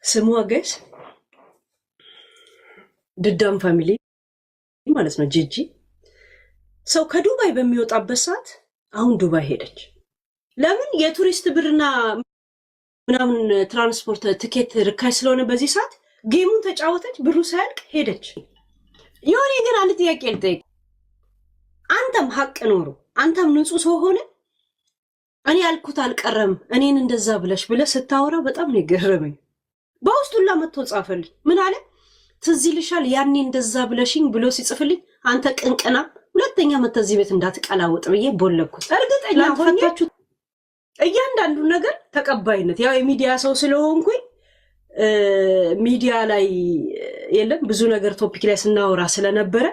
ስሟ ገስ ድዳም ፋሚሊ ማለት ነው። ጂጂ ሰው ከዱባይ በሚወጣበት ሰዓት አሁን ዱባይ ሄደች። ለምን? የቱሪስት ብርና ምናምን ትራንስፖርት ትኬት ርካሽ ስለሆነ በዚህ ሰዓት ጌሙን ተጫወተች። ብሩ ሳያልቅ ሄደች። የሆነ ግን አንድ ጥያቄ ልጠይቅ። አንተም ሀቅ ኖሮ አንተም ንጹህ ሰው ሆነ እኔ ያልኩት አልቀረም እኔን እንደዛ ብለሽ ብለህ ስታወራ በጣም ነው የገረመኝ። በውስጡላ መጥቶ ጻፈልኝ። ምን አለ? ትዝ ይልሻል ያኔ እንደዛ ብለሽኝ ብሎ ሲጽፍልኝ አንተ ቅንቅና ሁለተኛ መተህ እዚህ ቤት እንዳትቀላወጥ ብዬ ቦለኩት። እርግጠኛ ሆኛችሁ እያንዳንዱ ነገር ተቀባይነት ያው የሚዲያ ሰው ስለሆንኩኝ ሚዲያ ላይ የለም ብዙ ነገር ቶፒክ ላይ ስናወራ ስለነበረ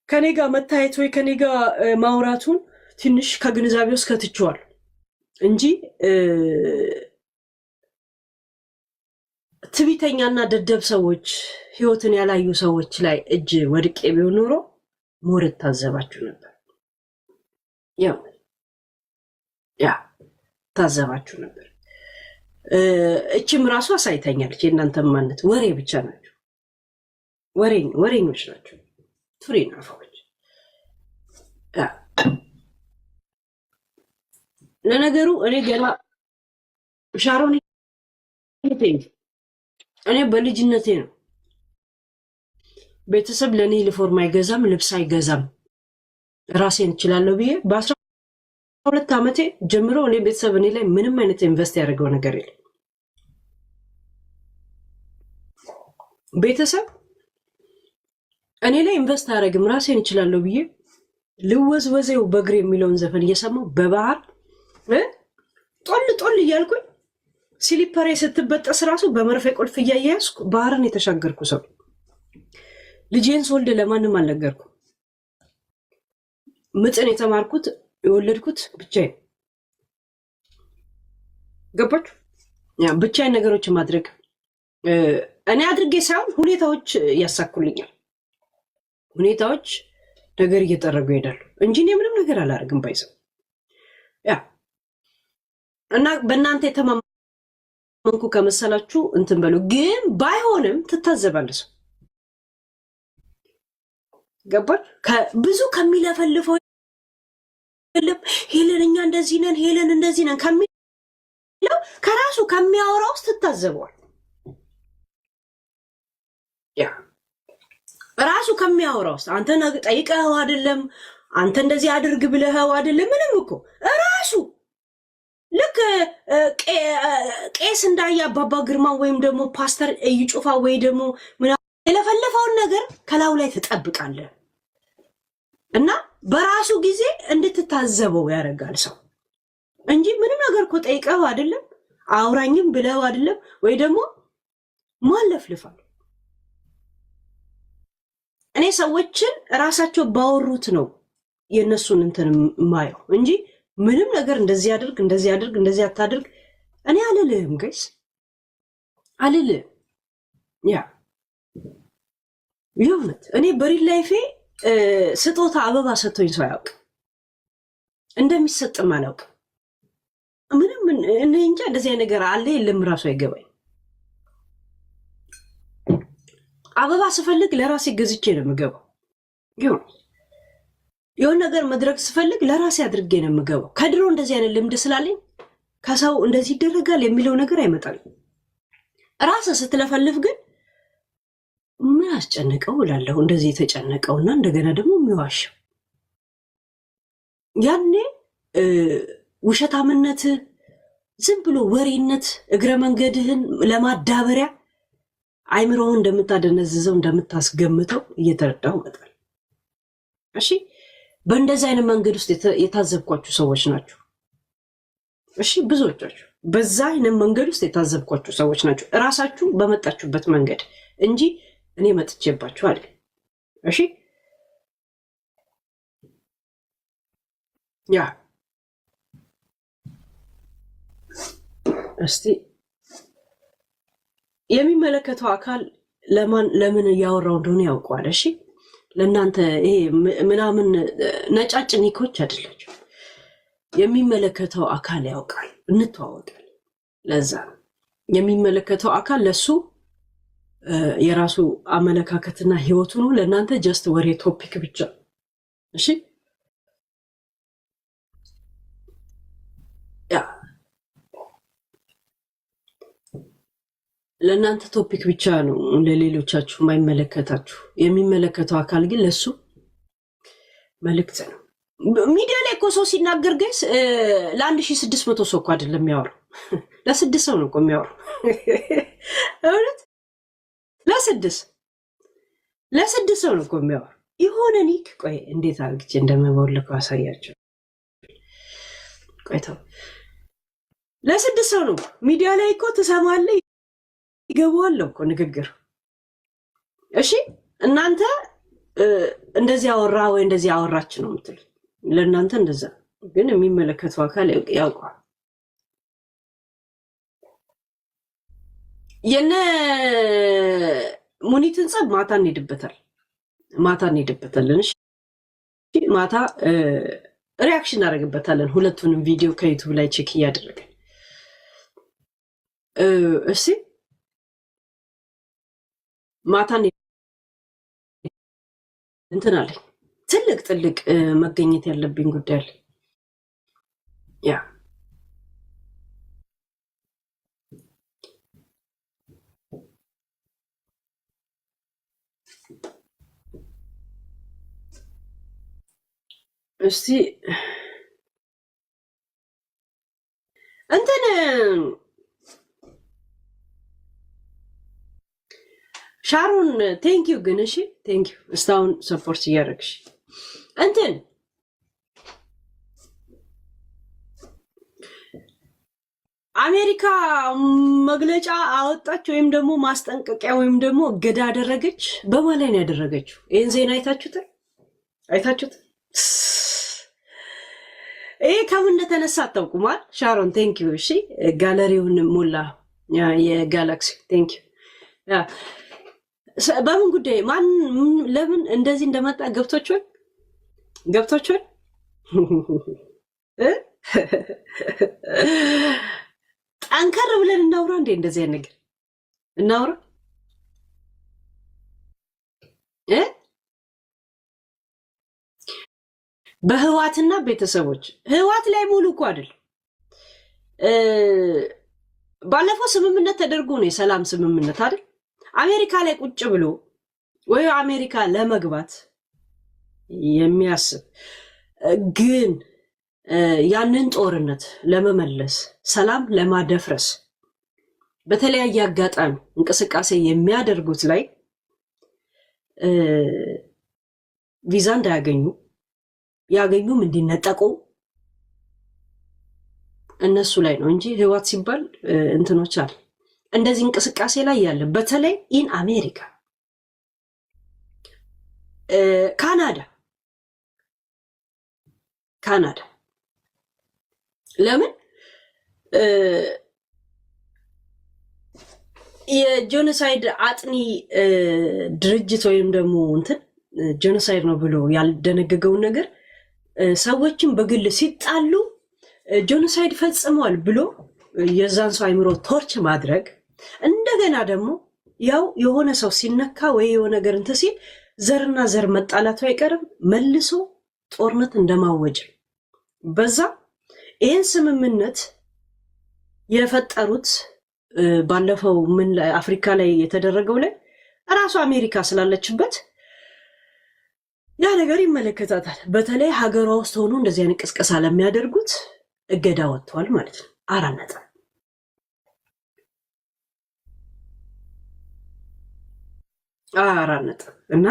ከኔ ጋር መታየት ወይ ከኔ ጋር ማውራቱን ትንሽ ከግንዛቤ ውስጥ ከትቼዋል እንጂ ትቢተኛና ደደብ ሰዎች ህይወትን ያላዩ ሰዎች ላይ እጅ ወድቄ ቢሆን ኖሮ ሞረት ታዘባችሁ ነበር። ያ ታዘባችሁ ነበር። እቺም ራሱ አሳይታኛለች። የእናንተ ማነት ወሬ ብቻ ናቸው። ወሬኞች ናቸው። ቱሬ ናፋዎች። ለነገሩ እኔ ገና ሻሮን እኔ በልጅነቴ ነው ቤተሰብ ለኔ ዩኒፎርም አይገዛም፣ ልብስ አይገዛም፣ ራሴን እችላለሁ ብዬ በ12 ዓመቴ ጀምሮ እኔ ቤተሰብ እኔ ላይ ምንም አይነት ኢንቨስት ያደርገው ነገር የለም። ቤተሰብ እኔ ላይ ኢንቨስት አያደርግም፣ ራሴን እችላለሁ ብዬ ልወዝወዘው በእግር የሚለውን ዘፈን እየሰማሁ በባህር ጦል እያልኩኝ ሲሊፐሬ ስትበጠስ ራሱ በመርፌ ቁልፍ እያያዝኩ ባህርን የተሻገርኩ ሰው። ልጄን ስወልድ ለማንም አልነገርኩም። ምጥን የተማርኩት የወለድኩት ብቻዬን። ገባችሁ? ብቻዬን ነገሮች ማድረግ እኔ አድርጌ ሳይሆን ሁኔታዎች ያሳኩልኛል። ሁኔታዎች ነገር እየጠረጉ ይሄዳሉ እንጂ እኔ ምንም ነገር አላደርግም። ባይዘው እና በእናንተ የተማመንኩ ከመሰላችሁ እንትን በሉ። ግን ባይሆንም ትታዘባለህ። ገባች? ብዙ ከሚለፈልፈው የለም ሄለን እኛ እንደዚህ ነን፣ ሄለን እንደዚህ ነን ከሚለው ከራሱ ከሚያወራ ውስጥ ትታዘበዋል። ራሱ ከሚያወራ ውስጥ አንተ ጠይቀኸው አይደለም፣ አንተ እንደዚህ አድርግ ብለኸው አይደለም። ምንም እኮ ራሱ ልክ ቄስ እንዳየ አባባ ግርማ ወይም ደግሞ ፓስተር እዩ ጩፋ ወይ ደግሞ የለፈለፈውን ነገር ከላዩ ላይ ትጠብቃለህ እና በራሱ ጊዜ እንድትታዘበው ያደርጋል ሰው እንጂ ምንም ነገር እኮ ጠይቀኸው አይደለም፣ አውራኝም ብለው አይደለም፣ ወይ ደግሞ ማለፍልፋል። እኔ ሰዎችን ራሳቸው ባወሩት ነው የነሱን እንትን ማየው እንጂ ምንም ነገር እንደዚህ አድርግ እንደዚህ አድርግ እንደዚህ አታድርግ እኔ አልልህም። ጋይስ አልልህም። የእውነት እኔ በሪል ላይፌ ስጦታ አበባ ሰጥቶኝ ሰው አያውቅ፣ እንደሚሰጥም አላውቅ። ምንም እኔ እንጃ እንደዚህ ነገር አለ የለም ራሱ አይገባኝ። አበባ ስፈልግ ለራሴ ገዝቼ ነው የምገባው። የሆነ ነገር መድረግ ስፈልግ ለራሴ አድርጌ ነው የምገባው። ከድሮ እንደዚህ አይነት ልምድ ስላለኝ ከሰው እንደዚህ ይደረጋል የሚለው ነገር አይመጣል። ራስን ስትለፈልፍ ግን ምን አስጨነቀው እላለሁ። እንደዚህ የተጨነቀውና እንደገና ደግሞ የሚዋሸው ያኔ ውሸታምነት፣ ዝም ብሎ ወሬነት እግረ መንገድህን ለማዳበሪያ አይምሮውን እንደምታደነዝዘው እንደምታስገምተው እየተረዳው መጣል። እሺ፣ በእንደዚህ አይነት መንገድ ውስጥ የታዘብኳችሁ ሰዎች ናችሁ። እሺ፣ ብዙዎቻችሁ በዛ አይነት መንገድ ውስጥ የታዘብኳችሁ ሰዎች ናችሁ፣ እራሳችሁ በመጣችሁበት መንገድ እንጂ እኔ መጥቼባችሁ አለ። እሺ፣ እስቲ የሚመለከተው አካል ለምን እያወራው እንደሆነ ያውቀዋል። እሺ፣ ለእናንተ ይሄ ምናምን ነጫጭ ኒኮች አይደላችሁ። የሚመለከተው አካል ያውቃል። እንተዋወቃለን። ለዛ ነው የሚመለከተው አካል ለሱ የራሱ አመለካከትና ህይወቱ ነው። ለእናንተ ጀስት ወሬ ቶፒክ ብቻ። እሺ ያ ለእናንተ ቶፒክ ብቻ ነው፣ ለሌሎቻችሁ የማይመለከታችሁ። የሚመለከተው አካል ግን ለሱ መልእክት ነው። ሚዲያ ላይ እኮ ሰው ሲናገር ግን ለ1600 ሰው እኮ አይደለም የሚያወራው፣ ለ6 ሰው ነው እኮ የሚያወራው። እውነት ለ6 ሰው ነው እኮ የሚያወራው። የሆነ ኒክ ቆይ እንዴት አድርግቼ እንደምቦልከው አሳያቸው። ቆይተው ለ6 ሰው ነው ሚዲያ ላይ እኮ ትሰማለህ፣ ይገባዋል እኮ ንግግር። እሺ እናንተ እንደዚህ አወራ ወይ እንደዚህ አወራች ነው የምትሉት። ለእናንተ እንደዛ ግን የሚመለከተው አካል ያውቀዋል። የነ ሙኒትን ጸብ ማታ እንሄድበታለን። እሺ ማታ ሪያክሽን እናደርግበታለን። ሁለቱንም ቪዲዮ ከዩቱብ ላይ ቼክ እያደረገን እሺ ማታ እንትን አለኝ ትልቅ መገኘት ያለብኝ ጉዳይ አለ። ያ እስቲ እንትን ሻሮን ቴንኪዩ ግን እሺ ቴንኪዩ እስካሁን ሰፖርት እያደረግሽ እንትን አሜሪካ መግለጫ አወጣች ወይም ደግሞ ማስጠንቀቂያ ወይም ደግሞ እገዳ አደረገች። በማን ላይ ነው ያደረገችው? ይህን ዜና አይታችሁት? ይሄ ከምን እንደተነሳ አታውቁማል። ሻሮን ቴንኪዩ እሺ ጋለሪውን ሞላ የጋላክሲ ቴንኪዩ። በምን ጉዳይ ማን ለምን እንደዚህ እንደመጣ ገብቶችል ጠንከር ብለን እናውራ እንዴ? እንደዚህ ነገር እናውራ በህዋትና ቤተሰቦች ህዋት ላይ ሙሉ እኮ አይደል። ባለፈው ስምምነት ተደርጎ ነው የሰላም ስምምነት አይደል? አሜሪካ ላይ ቁጭ ብሎ ወይ አሜሪካ ለመግባት የሚያስብ ግን ያንን ጦርነት ለመመለስ ሰላም ለማደፍረስ በተለያየ አጋጣሚ እንቅስቃሴ የሚያደርጉት ላይ ቪዛ እንዳያገኙ ያገኙም እንዲነጠቁ እነሱ ላይ ነው እንጂ ህዋት ሲባል እንትኖች አለ እንደዚህ እንቅስቃሴ ላይ ያለ በተለይ ኢን አሜሪካ ካናዳ ለምን የጄኖሳይድ አጥኒ ድርጅት ወይም ደግሞ እንትን ጄኖሳይድ ነው ብሎ ያልደነገገውን ነገር ሰዎችን በግል ሲጣሉ ጄኖሳይድ ፈጽመዋል ብሎ የዛን ሰው አይምሮ ቶርች ማድረግ እንደገና ደግሞ ያው የሆነ ሰው ሲነካ ወይ የሆነ ነገር እንትን ሲል ዘርና ዘር መጣላቱ አይቀርም መልሶ ጦርነት እንደማወጅ በዛ ይህን ስምምነት የፈጠሩት ባለፈው ምን አፍሪካ ላይ የተደረገው ላይ ራሱ አሜሪካ ስላለችበት ያ ነገር ይመለከታታል። በተለይ ሀገሯ ውስጥ ሆኖ እንደዚህ አይነት ቅስቀሳ ለሚያደርጉት እገዳ ወጥቷል ማለት ነው። 4 ነጥብ እና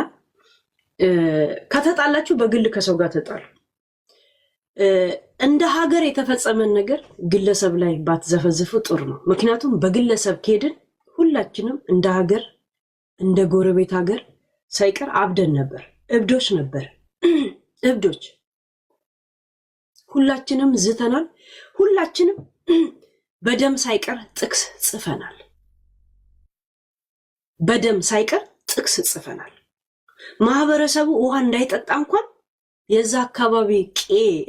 ከተጣላችሁ በግል ከሰው ጋር ተጣሉ። እንደ ሀገር የተፈጸመን ነገር ግለሰብ ላይ ባትዘፈዝፉ ጥሩ ነው። ምክንያቱም በግለሰብ ከሄድን ሁላችንም እንደ ሀገር እንደ ጎረቤት ሀገር ሳይቀር አብደን ነበር፣ እብዶች ነበር። እብዶች ሁላችንም ዝተናል። ሁላችንም በደም ሳይቀር ጥቅስ ጽፈናል። በደም ሳይቀር ጥቅስ ጽፈናል። ማህበረሰቡ ውሃ እንዳይጠጣ እንኳን የዛ አካባቢ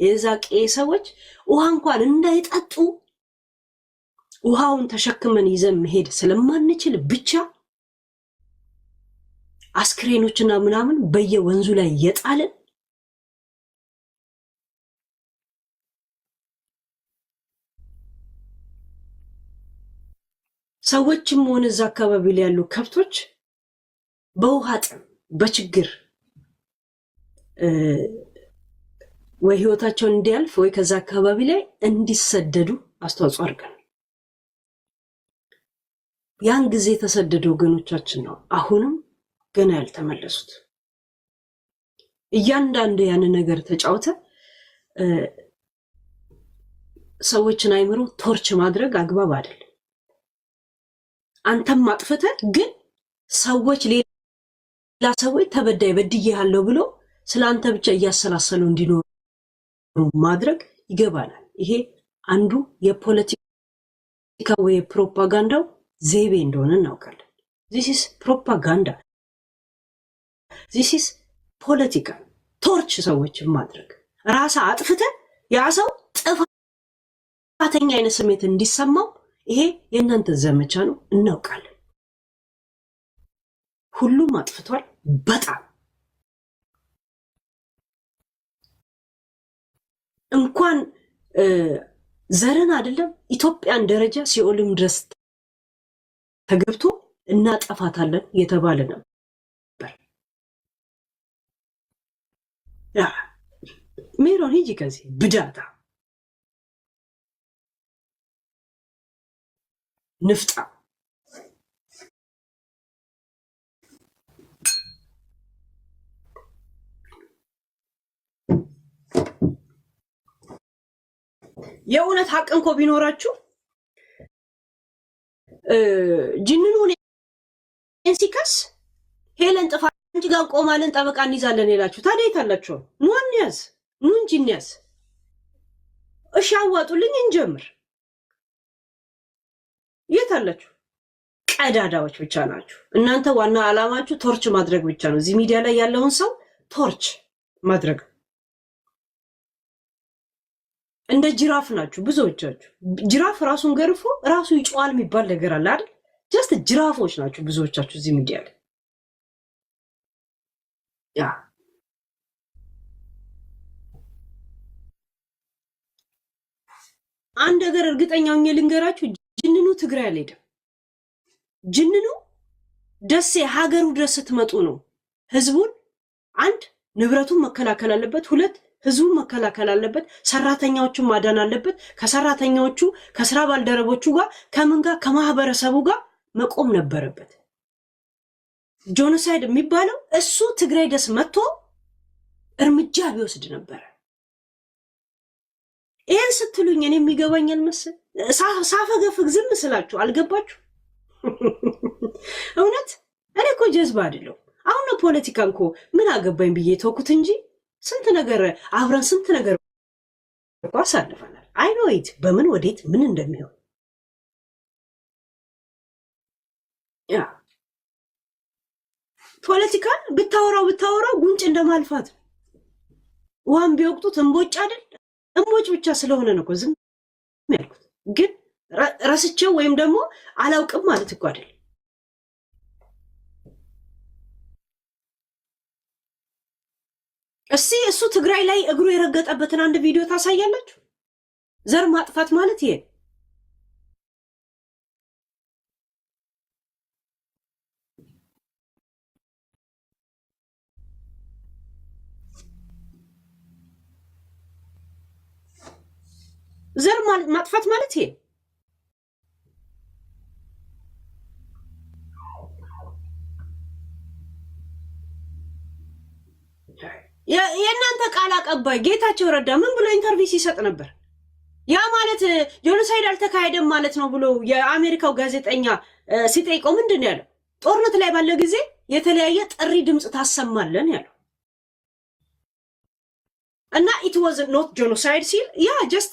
የዛ ሰዎች ውሃ እንኳን እንዳይጠጡ ውሃውን ተሸክመን ይዘን መሄድ ስለማንችል ብቻ አስክሬኖችና ምናምን በየወንዙ ላይ የጣልን ሰዎችም ሆነ እዛ አካባቢ ላይ ያሉ ከብቶች በውሃ ጥም በችግር ወይ ህይወታቸውን እንዲያልፍ ወይ ከዛ አካባቢ ላይ እንዲሰደዱ አስተዋጽኦ አድርገን ያን ጊዜ የተሰደዱ ወገኖቻችን ነው አሁንም ገና ያልተመለሱት። እያንዳንዱ ያን ነገር ተጫውተ ሰዎችን አይምሮ ቶርች ማድረግ አግባብ አይደለም። አንተም ማጥፈተህ ግን ሰዎች ሌላ ሰዎች ተበዳይ በድዬሃለሁ ብሎ ስላንተ ብቻ እያሰላሰሉ እንዲኖሩ ማድረግ ይገባናል። ይሄ አንዱ የፖለቲካ ወይ ፕሮፓጋንዳው ዘይቤ እንደሆነ እናውቃለን። this is ፕሮፓጋንዳ this is ፖለቲካ ቶርች ሰዎችን ማድረግ ራሳ አጥፍተህ ያ ሰው ጥፋተኛ አይነት ስሜት እንዲሰማው ይሄ የእናንተ ዘመቻ ነው እናውቃለን። ሁሉም አጥፍቷል። በጣም እንኳን ዘርን አይደለም ኢትዮጵያን ደረጃ ሲኦልም ድረስ ተገብቶ እናጠፋታለን የተባለ ነበር። ያ ሜሮን ሂጂ ከዚህ ብዳታ ንፍጣ የእውነት ሀቅ እንኮ ቢኖራችሁ ጅንኑን ሲከስ ሄለን ጥፋ እንጂ ጋር ቆማለን ጠበቃ እንይዛለን ይላችሁ። ታዲያ የታላችሁ ኑ እንያዝ ኑ እንጂ እንያዝ። እሺ አዋጡልኝ እንጀምር። የታላችሁ ቀዳዳዎች ብቻ ናችሁ እናንተ። ዋና ዓላማችሁ ቶርች ማድረግ ብቻ ነው። እዚህ ሚዲያ ላይ ያለውን ሰው ቶርች ማድረግ እንደ ጅራፍ ናችሁ ብዙዎቻችሁ። ጅራፍ ራሱን ገርፎ ራሱ ይጮሃል የሚባል ነገር አለ አይደል? ጀስት ጅራፎች ናችሁ ብዙዎቻችሁ እዚህ ሚዲያ ላይ። ያ አንድ ነገር እርግጠኛው ልንገራችሁ፣ ጅንኑ ትግራይ አልሄደም። ጅንኑ ደሴ ሀገሩ ድረስ ስትመጡ ነው ህዝቡን አንድ ንብረቱን መከላከል አለበት፣ ሁለት ህዝቡን መከላከል አለበት፣ ሰራተኛዎቹን ማዳን አለበት። ከሰራተኛዎቹ ከስራ ባልደረቦቹ ጋር ከምን ጋር ከማህበረሰቡ ጋር መቆም ነበረበት። ጆኖሳይድ የሚባለው እሱ ትግራይ ደስ መጥቶ እርምጃ ቢወስድ ነበረ። ይህን ስትሉኝ እኔ የሚገባኛል መስል ሳፈገፍግ ዝም ስላችሁ አልገባችሁ? እውነት እኔ እኮ ጀዝባ አይደለሁ። አሁን ፖለቲካ እንኮ ምን አገባኝ ብዬ ተውኩት እንጂ ስንት ነገር አብረን ስንት ነገር እኮ አሳልፈናል። አይኖይት በምን ወዴት ምን እንደሚሆን ያ ፖለቲካን ብታወራው ጉንጭ እንደማልፋት ውሃን ቢወቅጡት እንቦጭ አይደል? እንቦጭ ብቻ ስለሆነ ነው እኮ ዝም ያልኩት። ግን ረስቼው ወይም ደግሞ አላውቅም ማለት እኮ አይደል። እስቲ እሱ ትግራይ ላይ እግሩ የረገጠበትን አንድ ቪዲዮ ታሳያላችሁ። ዘር ማጥፋት ማለት ይሄ ዘር ማጥፋት ማለት ይሄ የእናንተ ቃል አቀባይ ጌታቸው ረዳ ምን ብሎ ኢንተርቪው ሲሰጥ ነበር? ያ ማለት ጆኖሳይድ አልተካሄደም ማለት ነው ብሎ የአሜሪካው ጋዜጠኛ ሲጠይቀው ምንድን ነው ያለው? ጦርነት ላይ ባለ ጊዜ የተለያየ ጥሪ ድምፅ ታሰማለን ያለው እና ኢት ዋዝ ኖት ጆኖሳይድ ሲል ያ ጀስት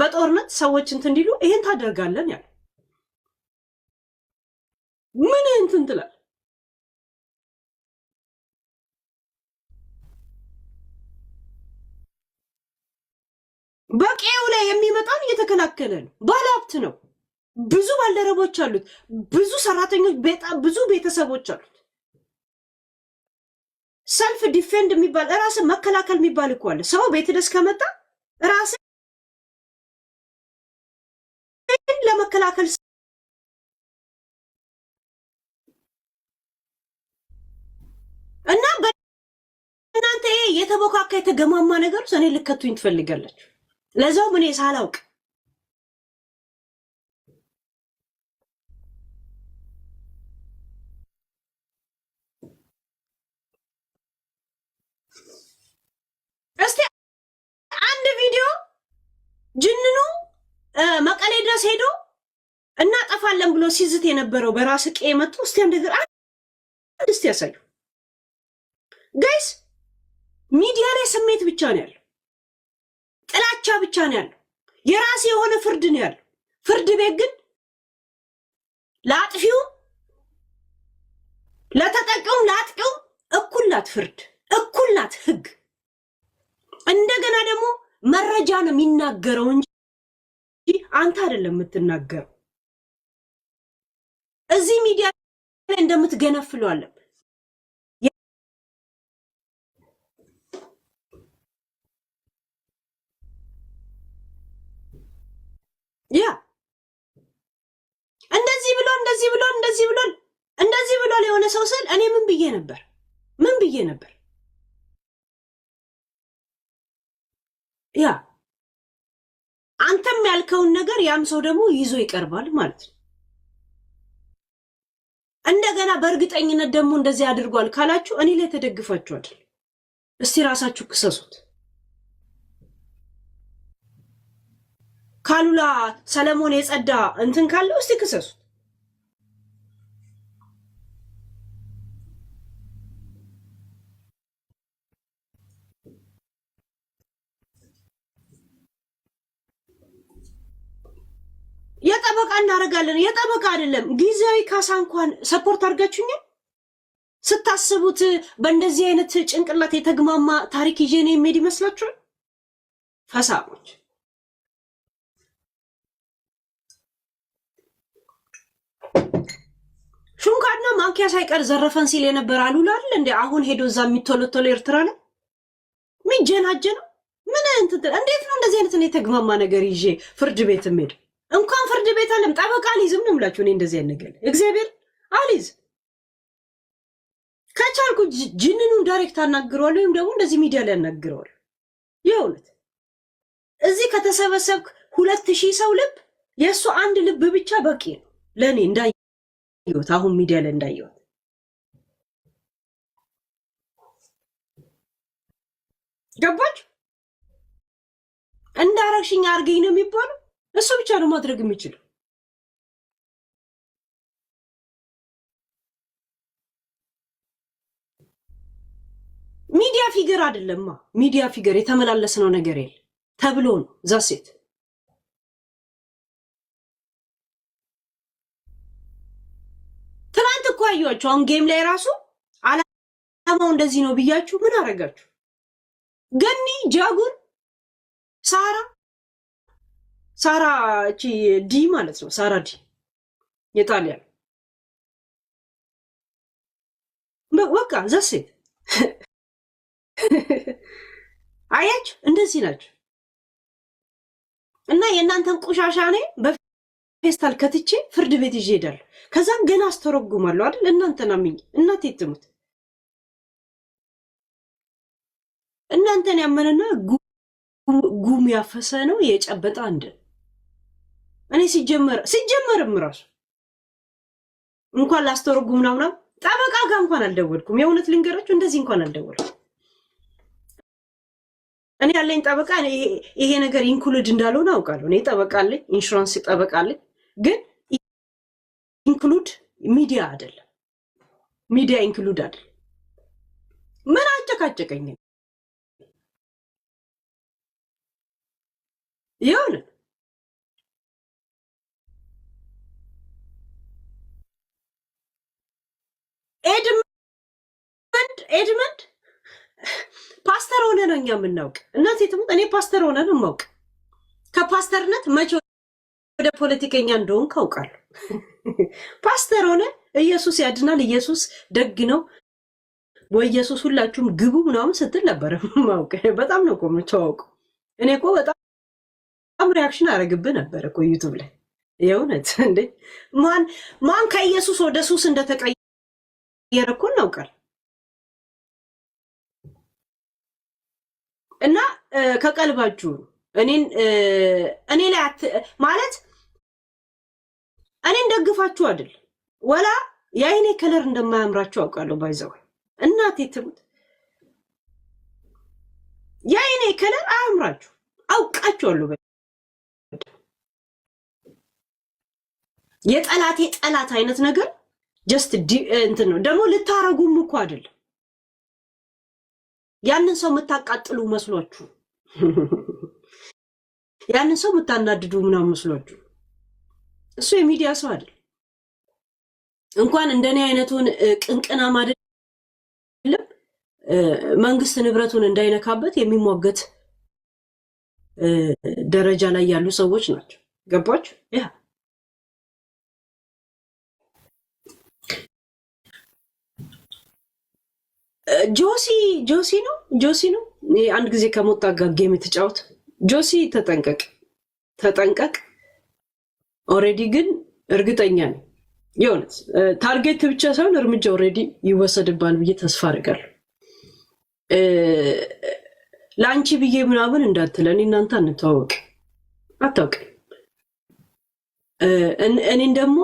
በጦርነት ሰዎች እንትን እንዲሉ ይሄን ታደርጋለን ያለው ምን እንትን ትላል? በቄው ላይ የሚመጣን እየተከላከለ ነው። ባለሀብት ነው። ብዙ ባልደረቦች አሉት፣ ብዙ ሰራተኞች፣ በጣም ብዙ ቤተሰቦች አሉት። ሰልፍ ዲፌንድ የሚባል ራስ መከላከል የሚባል እኮ አለ። ሰው ቤት ድረስ ከመጣ ራስ ለመከላከል እና በእናንተ የተቦካካ የተገማማ ነገር እኔ ልከቱኝ ትፈልጋላችሁ። ለዛው ምን ሳላውቅ እስቲ አንድ ቪዲዮ ጅንኑ መቀሌ ድረስ ሄዶ እናጠፋለን ብሎ ሲዝት የነበረው በራስ ቄ መጥቶ እስቲ አንድ ነገር አንድ እስቲ ያሳዩ ጋይስ። ሚዲያ ላይ ስሜት ብቻ ነው ያለው፣ ጥላቻ ብቻ ነው ያለው፣ የራሴ የሆነ ፍርድ ነው ያለው። ፍርድ ቤት ግን ለአጥፊው ለተጠቀው ለአጥቂው እኩላት ፍርድ እኩላት ህግ። እንደገና ደግሞ መረጃ ነው የሚናገረው እንጂ አንተ አይደለም የምትናገረው። እዚህ ሚዲያ ላይ እንደምትገነፍለው አለ ያ እንደዚህ ብሎ እንደዚህ ብሎ እንደዚህ ብሎ እንደዚህ ብሎ የሆነ ሰው ስል እኔ ምን ብዬ ነበር? ምን ብዬ ነበር? ያ አንተም ያልከውን ነገር ያም ሰው ደግሞ ይዞ ይቀርባል ማለት ነው። እንደገና በእርግጠኝነት ደግሞ እንደዚህ አድርጓል ካላችሁ እኔ ላይ ተደግፋችኋል። እስቲ ራሳችሁ ክሰሱት። ካሉላ ሰለሞን የጸዳ እንትን ካለው እስቲ ክሰሱት። የጠበቃ እናደርጋለን። የጠበቃ አይደለም ጊዜያዊ ካሳ እንኳን ሰፖርት አድርጋችሁኛል። ስታስቡት በእንደዚህ አይነት ጭንቅላት የተግማማ ታሪክ ይዤ ነው የሚሄድ ይመስላችኋል? ፈሳሞች ሹንካና ማንኪያ ሳይቀር ዘረፈን ሲል የነበር አሉላ አይደል እንዴ? አሁን ሄዶ እዛ የሚቶለቶለ ኤርትራ ላይ ሚጀናጀነው ምን እንዴት ነው እንደዚህ አይነት የተግማማ ነገር ይዤ ፍርድ ቤት የምሄድ? እንኳን ፍርድ ቤት አለም ጠበቃ አልይዝም ነው የምላችሁ። እኔ እንደዚህ አይነት ነገር እግዚአብሔር አልይዝ። ከቻልኩ ጅንኑን ዳይሬክት አናግረዋለሁ፣ ወይም ደግሞ እንደዚህ ሚዲያ ላይ አናግረዋለሁ። የእውነት እዚህ ከተሰበሰብክ 2000 ሰው ልብ የእሱ አንድ ልብ ብቻ በቂ ነው ለእኔ እንዳየሁት፣ አሁን ሚዲያ ላይ እንዳየሁት። ገባችሁ? እንዳረግሽኝ አርገኝ ነው የሚባለው። እሱ ብቻ ነው ማድረግ የሚችለው። ሚዲያ ፊገር አይደለማ። ሚዲያ ፊገር የተመላለስነው ነገር የለ ተብሎ ነው ዛሴት። ትናንት እኮ አያችሁ፣ አሁን ጌም ላይ ራሱ አላማው እንደዚህ ነው ብያችሁ ምን አረጋችሁ? ገኒ ጃጉን ሳራ እቺ ዲ ማለት ነው። ሳራ ዲ የጣሊያን በቃ ዛሴት አያችሁ፣ እንደዚህ ናቸው። እና የእናንተን ቆሻሻ እኔ በፌስታል ከትቼ ፍርድ ቤት ይዤ እሄዳለሁ። ከዛም ገና አስተረጉማለሁ አይደል? እናንተን አምኜ እናቴ ትሙት እናንተን ያመነና ጉም ያፈሰ ነው የጨበጣ አንድ እኔ ሲጀመርም ራሱ እንኳን ላስተረጉም ምናምን ጠበቃ ጋር እንኳን አልደወልኩም። የእውነት ልንገራችሁ እንደዚህ እንኳን አልደወልኩም። እኔ ያለኝ ጠበቃ ይሄ ነገር ኢንክሉድ እንዳልሆነ አውቃለሁ። እኔ ጠበቃ አለኝ፣ ኢንሹራንስ ጠበቃ አለኝ። ግን ኢንክሉድ ሚዲያ አይደለም፣ ሚዲያ ኢንክሉድ አይደለም። ምን አጨቃጨቀኝ? ይሁን ኤድመንድ ፓስተር ሆነ ነው እኛ የምናውቅ። እናቴ ትሙት እኔ ፓስተር ሆነ ነው የማውቅ። ከፓስተርነት መቼ ወደ ፖለቲከኛ እንደሆን ካውቃለሁ። ፓስተር ሆነ ኢየሱስ ያድናል፣ ኢየሱስ ደግ ነው ወይ ኢየሱስ ሁላችሁም ግቡ ምናምን ስትል ነበር ማውቀ። በጣም ነው እኮ የምታወቀው። እኔ እኮ በጣም ሪያክሽን አደረግብህ ነበር እኮ ዩቱብ ላይ የእውነት እንዴ። ማን ከኢየሱስ ወደ ሱስ እንደተቀየረ እኮ እናውቃል። እና ከቀልባችሁ እኔ ላይ ማለት እኔን ደግፋችሁ አይደል ወላ የአይኔ ከለር እንደማያምራችሁ አውቃለሁ። ባይዘው እናቴ ትሙት የአይኔ ከለር አያምራችሁ አውቃችኋለሁ። የጠላቴ ጠላት አይነት ነገር ጀስት እንትን ነው። ደግሞ ልታረጉም እኮ አይደል ያንን ሰው የምታቃጥሉ መስሏችሁ፣ ያንን ሰው የምታናድዱ ምናምን መስሏችሁ። እሱ የሚዲያ ሰው አይደል። እንኳን እንደኔ አይነቱን ቅንቅናም አይደለም መንግስት ንብረቱን እንዳይነካበት የሚሟገት ደረጃ ላይ ያሉ ሰዎች ናቸው። ገባችሁ? ያ ጆሲ ነው። አንድ ጊዜ ከሞጣ ጋር ጌም የተጫወት ጆሲ ተጠንቀቅ። ኦሬዲ ግን እርግጠኛ ነኝ የሆነት ታርጌት ብቻ ሳይሆን እርምጃ ኦሬዲ ይወሰድባል ብዬ ተስፋ አድርጋለሁ። ለአንቺ ብዬ ምናምን እንዳትለን እናንተ እንተዋወቅ አታውቅም። እኔን ደግሞ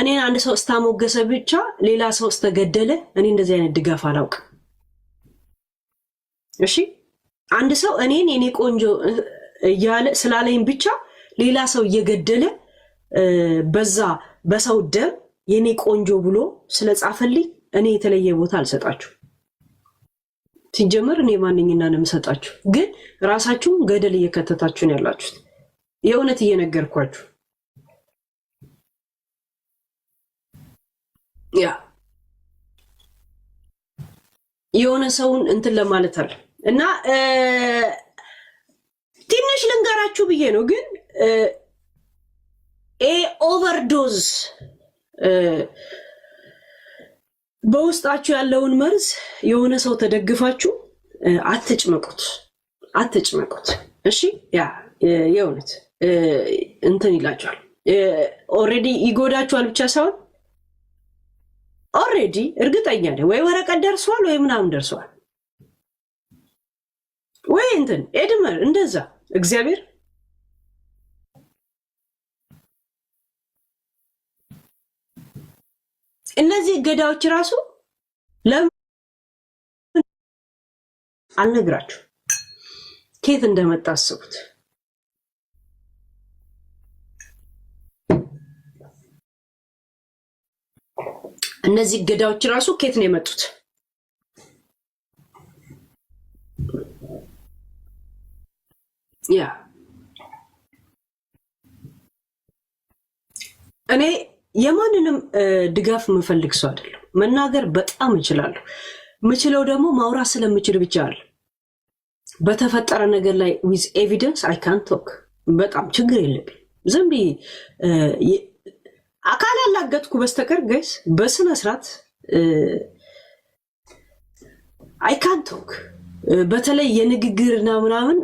እኔን አንድ ሰው እስታሞገሰ ብቻ ሌላ ሰው እስተገደለ እኔ እንደዚህ አይነት ድጋፍ አላውቅም። እሺ አንድ ሰው እኔን የኔ ቆንጆ እያለ ስላለኝ ብቻ ሌላ ሰው እየገደለ በዛ በሰው ደም የኔ ቆንጆ ብሎ ስለጻፈልኝ እኔ የተለየ ቦታ አልሰጣችሁ። ሲጀመር እኔ ማንኝና ነው የምሰጣችሁ? ግን ራሳችሁን ገደል እየከተታችሁ ነው ያላችሁት። የእውነት እየነገርኳችሁ ያ የሆነ ሰውን እንትን ለማለት አለ እና ትንሽ ልንገራችሁ ብዬ ነው። ግን ኦቨርዶዝ በውስጣችሁ ያለውን መርዝ የሆነ ሰው ተደግፋችሁ አትጭመቁት። እሺ ያ የእውነት እንትን ይላችኋል። ኦልሬዲ ይጎዳችኋል ብቻ ሳይሆን ኦልሬዲ እርግጠኛ ነኝ ወይ ወረቀት ደርሷል ወይ ምናምን ደርሷል ወይ እንትን ኤድመር እንደዛ እግዚአብሔር እነዚህ ገዳዎች ራሱ ለምን አልነግራችሁ ከየት እንደመጣ አስቡት። እነዚህ ገዳዎች ራሱ ከየት ነው የመጡት? ያ እኔ የማንንም ድጋፍ የምፈልግ ሰው አይደለም። መናገር በጣም እችላለሁ። ምችለው ደግሞ ማውራት ስለምችል ብቻ አለ። በተፈጠረ ነገር ላይ ዊዝ ኤቪደንስ አይ ካን ቶክ። በጣም ችግር የለብኝ። ዝም ብዬ አካል ያላገጥኩ በስተቀር ጋይስ በስነ ስርዓት አይ ካን ቶክ። በተለይ የንግግርና ምናምን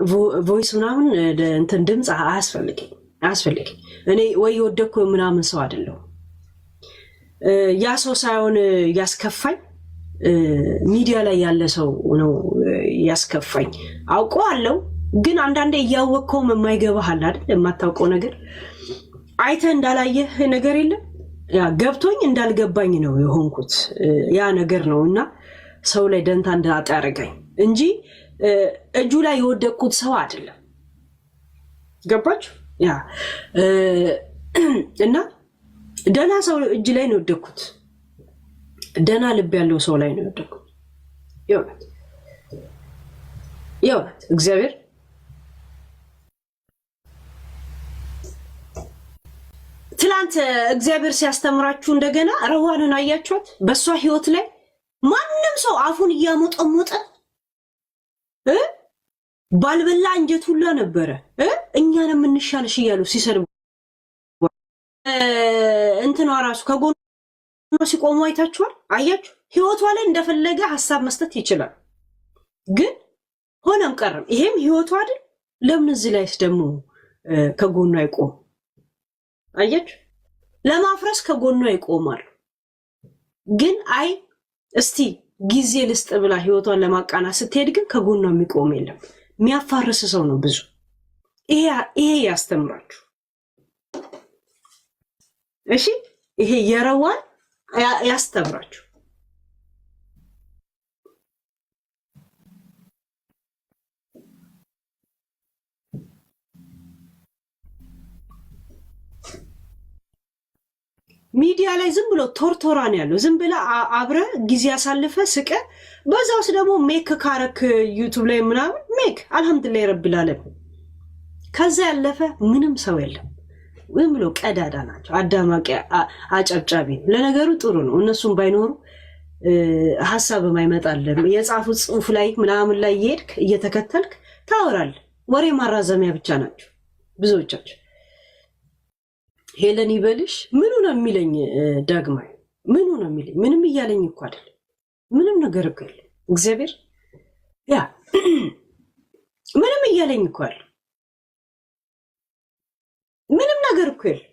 ቮይስ ምናምን እንትን ድምፅ አያስፈልገኝ። እኔ ወይ የወደኩ ምናምን ሰው አይደለሁ። ያ ሰው ሳይሆን ያስከፋኝ ሚዲያ ላይ ያለ ሰው ነው ያስከፋኝ። አውቀዋለሁ፣ ግን አንዳንዴ እያወቅከውም የማይገባህ አለ አይደል? የማታውቀው ነገር አይተህ እንዳላየህ ነገር የለም። ያ ገብቶኝ እንዳልገባኝ ነው የሆንኩት ያ ነገር ነው። እና ሰው ላይ ደንታ እንዳጣ ያደረገኝ እንጂ እጁ ላይ የወደቅኩት ሰው አይደለም። ገባችሁ? ያ እና ደና ሰው እጅ ላይ ነው የወደቅኩት። ደና ልብ ያለው ሰው ላይ ነው የወደቅኩት። የእውነት እግዚአብሔር ትላንት እግዚአብሔር ሲያስተምራችሁ እንደገና ረዋንን አያችኋት? በእሷ ህይወት ላይ ማንም ሰው አፉን እያሞጠሞጠ ባልበላ እንጀት ሁላ ነበረ እኛን የምንሻልሽ እያሉ ሲሰድቡ እንትኗ ራሱ ከጎኗ ሲቆሙ አይታችኋል? አያችሁ? ህይወቷ ላይ እንደፈለገ ሐሳብ መስጠት ይችላል። ግን ሆነም ቀረም ይሄም ህይወቷ አይደል? ለምን እዚህ ላይስ ደግሞ ከጎኗ አይቆም? አያችሁ? ለማፍረስ ከጎኗ ይቆማሉ። ግን አይ እስቲ ጊዜ ልስጥ ብላ ህይወቷን ለማቃናት ስትሄድ ግን ከጎኗ የሚቆም የለም። የሚያፋርስ ሰው ነው ብዙ። ይሄ ያስተምራችሁ። እሺ፣ ይሄ የረዋን ያስተምራችሁ። ሚዲያ ላይ ዝም ብሎ ቶርቶራ ነው ያለው። ዝም ብለ አብረ ጊዜ ያሳልፈ ስቀ በዛውስ ደግሞ ሜክ ካረክ ዩቲዩብ ላይ ምናምን ሜክ አልহামዱሊላህ ረብል ዓለሚን። ከዛ ያለፈ ምንም ሰው የለም። ዝም ብሎ ቀዳዳ ናቸው። አዳማቂ አጨብጫቢ። ለነገሩ ጥሩ ነው እነሱም ባይኖሩ ሐሳብ የማይመጣለም። የጻፉት ጽሁፍ ላይ ምናምን ላይ ይሄድክ እየተከተልክ ታወራለህ። ወሬ ማራዘሚያ ብቻ ናቸው ብዙዎቻቸው። ሄለን ይበልሽ ምኑ ነው የሚለኝ? ዳግማዊ ምኑ ነው የሚለኝ? ምንም እያለኝ እኮ አይደል። ምንም ነገር እኮ የለም። እግዚአብሔር ያ ምንም እያለኝ እኮ አይደል። ምንም ነገር እኮ የለም።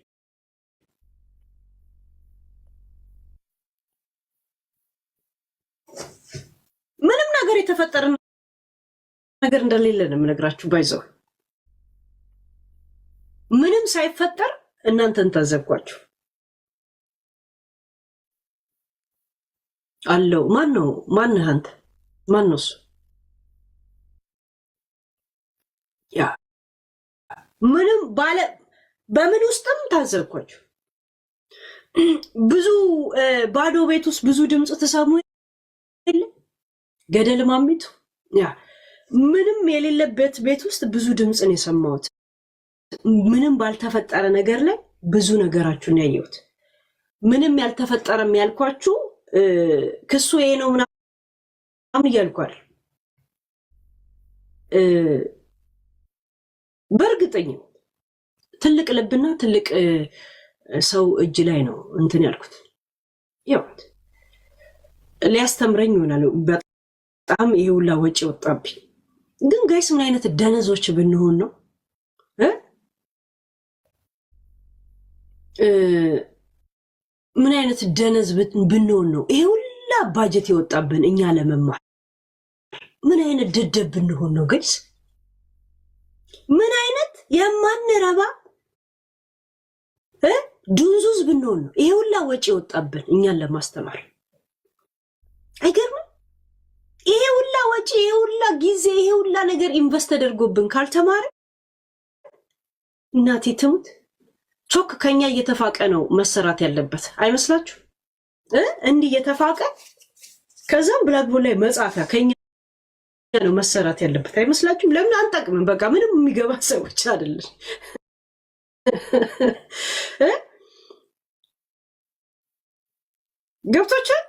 ምንም ነገር የተፈጠረ ነገር እንደሌለ ነው የምነግራችሁ። ባይዘው ምንም ሳይፈጠር እናንተን ታዘብኳችሁ አለው። ማነህ አንተ? ማነው እሱ? ያ ምንም ባለ በምን ውስጥም ታዘብኳችሁ። ብዙ ባዶ ቤት ውስጥ ብዙ ድምፅ ተሰሙ የለ ገደል ማሚቱ። ያ ምንም የሌለበት ቤት ውስጥ ብዙ ድምፅን የሰማሁት ምንም ባልተፈጠረ ነገር ላይ ብዙ ነገራችሁን ያየሁት። ምንም ያልተፈጠረም ያልኳችሁ ክሱ ይሄ ነው ምናምን እያልኳል። በእርግጠኝነት ትልቅ ልብና ትልቅ ሰው እጅ ላይ ነው እንትን ያልኩት። ይኸውት ሊያስተምረኝ ይሆናል። በጣም ይሄ ሁላ ወጪ ወጣብኝ። ግን ጋይስ ምን አይነት ደነዞች ብንሆን ነው ምን አይነት ደነዝ ብንሆን ነው ይሄ ሁላ ባጀት የወጣብን እኛ ለመማር? ምን አይነት ደደብ ብንሆን ነው ጋይስ? ምን አይነት የማንረባ ዱንዙዝ ብንሆን ነው ይሄ ሁላ ወጪ የወጣብን እኛን ለማስተማር? አይገርምም? ይሄ ሁላ ወጪ፣ ይሄ ሁላ ጊዜ፣ ይሄ ሁላ ነገር ኢንቨስት ተደርጎብን ካልተማረ እናቴ ትሙት ቾክ ከኛ እየተፋቀ ነው መሰራት ያለበት አይመስላችሁ? እንዲህ እየተፋቀ ከዛም ብላክቦርድ ላይ መጻፊያ ከኛ ነው መሰራት ያለበት አይመስላችሁም? ለምን አንጠቅምም? በቃ ምንም የሚገባ ሰዎች አይደለም። ገብቶቻል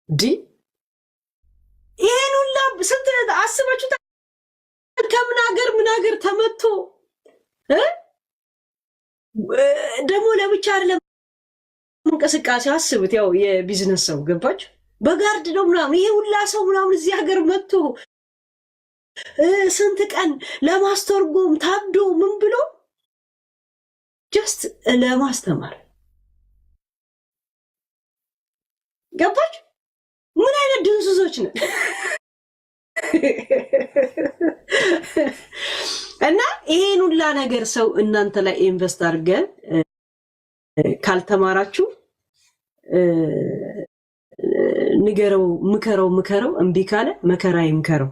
ዲ ይሄን ሁላ ስንት አስባችሁ ምን ሀገር ተመቶ ደግሞ ለብቻ አይደለም እንቅስቃሴ አስቡት። ያው የቢዝነስ ሰው ገባችሁ በጋርድ ነው ምናምን ይሄ ሁላ ሰው ምናምን እዚህ ሀገር መጥቶ ስንት ቀን ለማስተርጎም ታብዶ ምን ብሎ ጀስት ለማስተማር ገባችሁ? ምን አይነት ድንሱሶች ነን? እና ይሄን ሁላ ነገር ሰው እናንተ ላይ ኢንቨስት አድርገን ካልተማራችሁ ንገረው፣ ምከረው እምቢ ካለ መከራ ይምከረው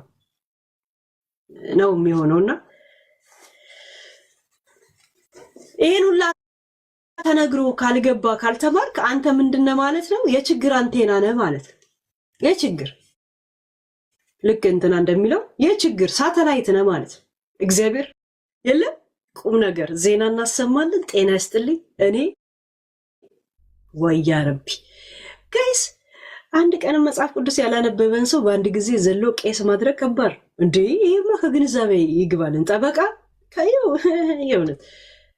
ነው የሚሆነውና ይሄን ሁላ ተነግሮ ካልገባ ካልተማርክ አንተ ምንድነው ማለት ነው? የችግር አንቴና ነህ ማለት ነው። የችግር ልክ እንትና እንደሚለው የችግር ሳተላይት ነህ ማለት ነው። እግዚአብሔር የለም ቁም ነገር ዜና እናሰማለን። ጤና ይስጥልኝ። እኔ ወያ ረቢ ጋይስ፣ አንድ ቀን መጽሐፍ ቅዱስ ያላነበበን ሰው በአንድ ጊዜ ዘሎ ቄስ ማድረግ ከባድ እንዴ! ይሄማ ከግንዛቤ ይግባልን። ጠበቃ ከየው የእውነት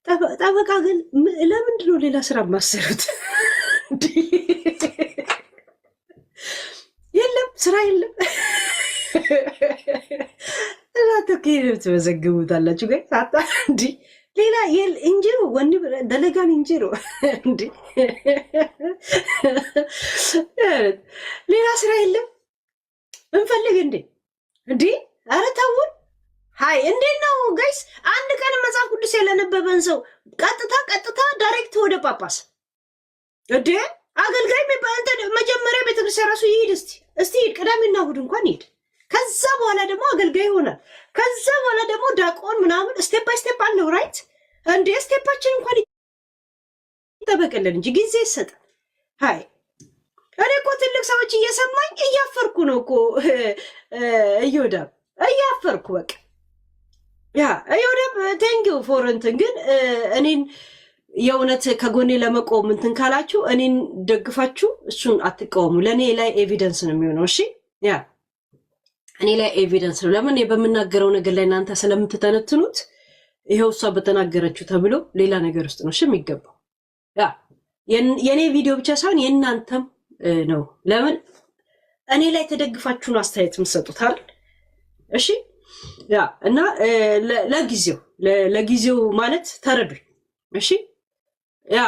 ጠበቃ ግን ለምንድን ነው ሌላ ስራ ማሰሩት? የለም ስራ የለም። እናንተ ከሄደ ትመዘግቡታላችሁ። ግን ሳታ እንዲ ሌላ እንጀሮ ወንድ ደለጋን እንጀሮ እንዲ ሌላ ስራ የለም። እንፈልግ እንዴ እንዲ ኧረ ተውን። ሀይ እንዴት ነው ጋይስ? አንድ ቀን መጽሐፍ ቅዱስ ያለነበበን ሰው ቀጥታ ዳይሬክት ወደ ጳጳስ እንዴ አገልጋይ መጀመሪያ ቤተክርስቲያን ራሱ ይሄድ። እስቲ ሂድ፣ ቅዳሜና እሑድ እንኳን ይሄድ። ከዛ በኋላ ደግሞ አገልጋይ ይሆናል። ከዛ በኋላ ደግሞ ዳቆን ምናምን ስቴፕ ባይ ስቴፕ አለው። ራይት እንዴ ስቴፓችን እንኳን ይጠበቅልን እንጂ ጊዜ ይሰጣል። ሀይ እኔ እኮ ትልቅ ሰዎች እየሰማኝ እያፈርኩ ነው እኮ እዮዳብ እያፈርኩ በቃ ያ እዮዳብ ቴንኪው ፎር እንትን ግን እኔን የእውነት ከጎኔ ለመቆም እንትን ካላችሁ እኔን ደግፋችሁ እሱን አትቃወሙ። ለእኔ ላይ ኤቪደንስ ነው የሚሆነው። እሺ ያ እኔ ላይ ኤቪደንስ ነው። ለምን በምናገረው ነገር ላይ እናንተ ስለምትተነትኑት ይኸው እሷ በተናገረችው ተብሎ ሌላ ነገር ውስጥ ነው እሺ የሚገባው። ያ የእኔ ቪዲዮ ብቻ ሳይሆን የእናንተም ነው። ለምን እኔ ላይ ተደግፋችሁን አስተያየት የምትሰጡታል። እሺ ያ እና ለጊዜው ማለት ተረዱኝ። እሺ ያ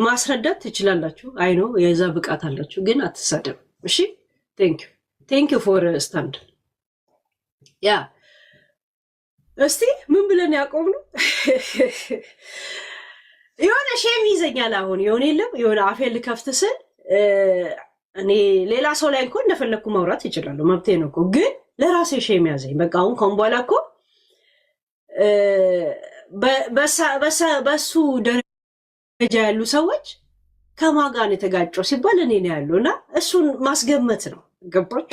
ማስረዳት ትችላላችሁ። አይ ነው የዛ ብቃት አላችሁ፣ ግን አትሳደቡ። እሺ ቴንክ ዩ ፎር ስታንድ። ያ እስቲ ምን ብለን ያቆም ነው? የሆነ ሼም ይዘኛል አሁን የሆነ የለም የሆነ አፌን ልከፍት ስል እኔ ሌላ ሰው ላይ እኮ እንደፈለግኩ ማውራት ይችላሉ፣ መብቴ ነው እኮ። ግን ለራሴ ሼም ያዘኝ። በቃ አሁን ከአሁን በኋላ እኮ በሱ ደረጃ ያሉ ሰዎች ከማጋን የተጋጨው ሲባል እኔ ነው ያለው እና እሱን ማስገመት ነው። ገባች?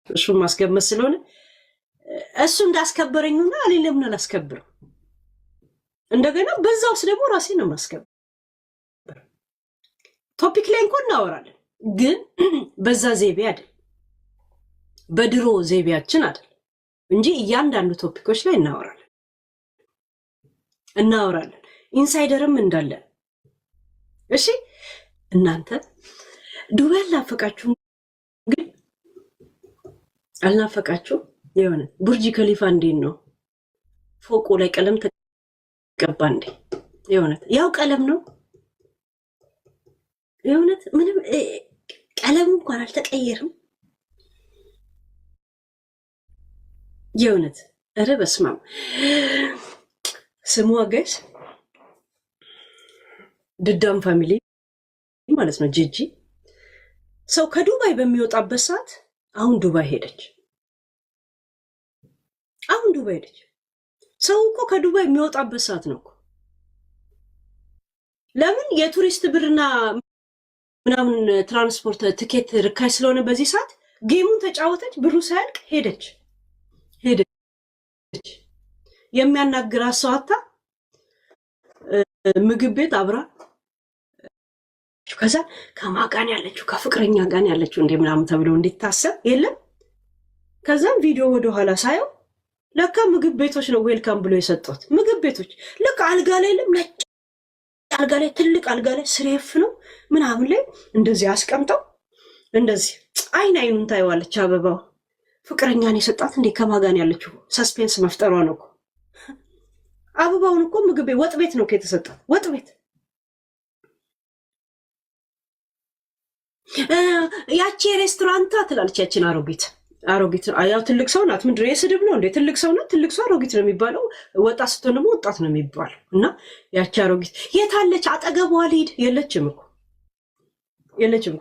እሱን ማስገመት ስለሆነ እሱ እንዳስከበረኝና እኔ ለምን አላስከብርም? እንደገና በዛ ውስጥ ደግሞ ራሴ ነው ማስከበር። ቶፒክ ላይ እንኳን እናወራለን፣ ግን በዛ ዘይቤ አይደል፣ በድሮ ዘይቤያችን አይደል እንጂ እያንዳንዱ ቶፒኮች ላይ እናወራለን ኢንሳይደርም እንዳለን። እሺ እናንተ ዱባይ አልናፈቃችሁ? ግን አልናፈቃችሁ? የሆነ ቡርጅ ከሊፋ እንዴት ነው ፎቁ ላይ ቀለም ተቀባ እንዴ? የእውነት ያው ቀለም ነው። የእውነት ምንም ቀለሙ እንኳን አልተቀየርም። የእውነት ኧረ በስመ አብ ስሙ ጋይስ ድዳም ፋሚሊ ማለት ነው። ጂጂ ሰው ከዱባይ በሚወጣበት ሰዓት አሁን ዱባይ ሄደች። ሰው እኮ ከዱባይ የሚወጣበት ሰዓት ነው እኮ። ለምን የቱሪስት ብርና ምናምን ትራንስፖርት ትኬት ርካሽ ስለሆነ በዚህ ሰዓት ጌሙን ተጫወተች፣ ብሩ ሳያልቅ ሄደች። የሚያናግራት ሰው አታ ምግብ ቤት አብራ ከዛ ከማጋን ያለችው ከፍቅረኛ ጋር ያለችው እንደ ምናምን ተብሎ እንዲታሰብ የለም። ከዛም ቪዲዮ ወደኋላ ሳየው ለካ ምግብ ቤቶች ነው ዌልካም ብሎ የሰጡት። ምግብ ቤቶች ለካ አልጋ ላይ ነጭ አልጋ ላይ ትልቅ አልጋ ላይ ስሬፍ ነው ምናምን ላይ እንደዚህ አስቀምጠው እንደዚህ አይኑን ታይዋለች። አበባው ፍቅረኛን የሰጣት እንዴ ከማጋን ያለችው ሰስፔንስ መፍጠሯ ነው እኮ። አበባውን እኮ ምግብ ቤት ወጥ ቤት ነው ከተሰጣት ወጥ ቤት። ያቺ ሬስቶራንታ ትላለች። ያችን አሮጊት ያው ትልቅ ሰው ናት። ምንድነው የስድብ ነው እንዴ? ትልቅ ሰው ናት። ትልቅ ሰው አሮጊት ነው የሚባለው። ወጣት ስትሆን ደግሞ ወጣት ነው የሚባለው። እና ያቺ አሮጊት የታለች? አጠገቧ ልሂድ። የለችም እኮ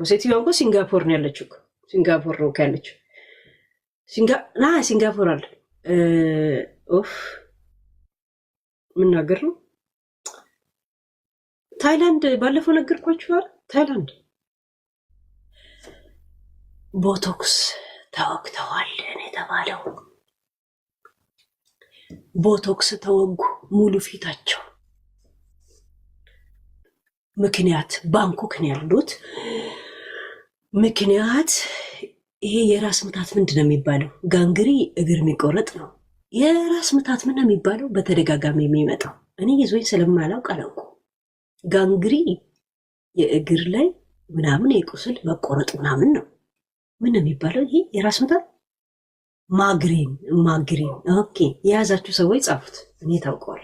ሴትዮዋ እኮ ሲንጋፖር ነው ያለችው እኮ። ሲንጋፖር ነው ያለችው። ሲንጋፖር አለ። ኦፍ ምናገር ነው። ታይላንድ ባለፈው ነገርኳችኋል። ታይላንድ ቦቶክስ ተወግተዋል የተባለው ቦቶክስ ተወጉ ሙሉ ፊታቸው። ምክንያት ባንኮክ ነው ያሉት። ምክንያት ይሄ የራስ ምታት ምንድን ነው የሚባለው? ጋንግሪ እግር የሚቆረጥ ነው። የራስ ምታት ምን ነው የሚባለው? በተደጋጋሚ የሚመጣው እኔ ይዞኝ ስለማላውቅ አላውቁ ጋንግሪ የእግር ላይ ምናምን የቁስል መቆረጥ ምናምን ነው። ምን ነው የሚባለው? ይሄ የራስ ምታት ማግሬን። ኦኬ፣ የያዛችሁ ሰዎች ጻፉት፣ እኔ ታውቀዋል።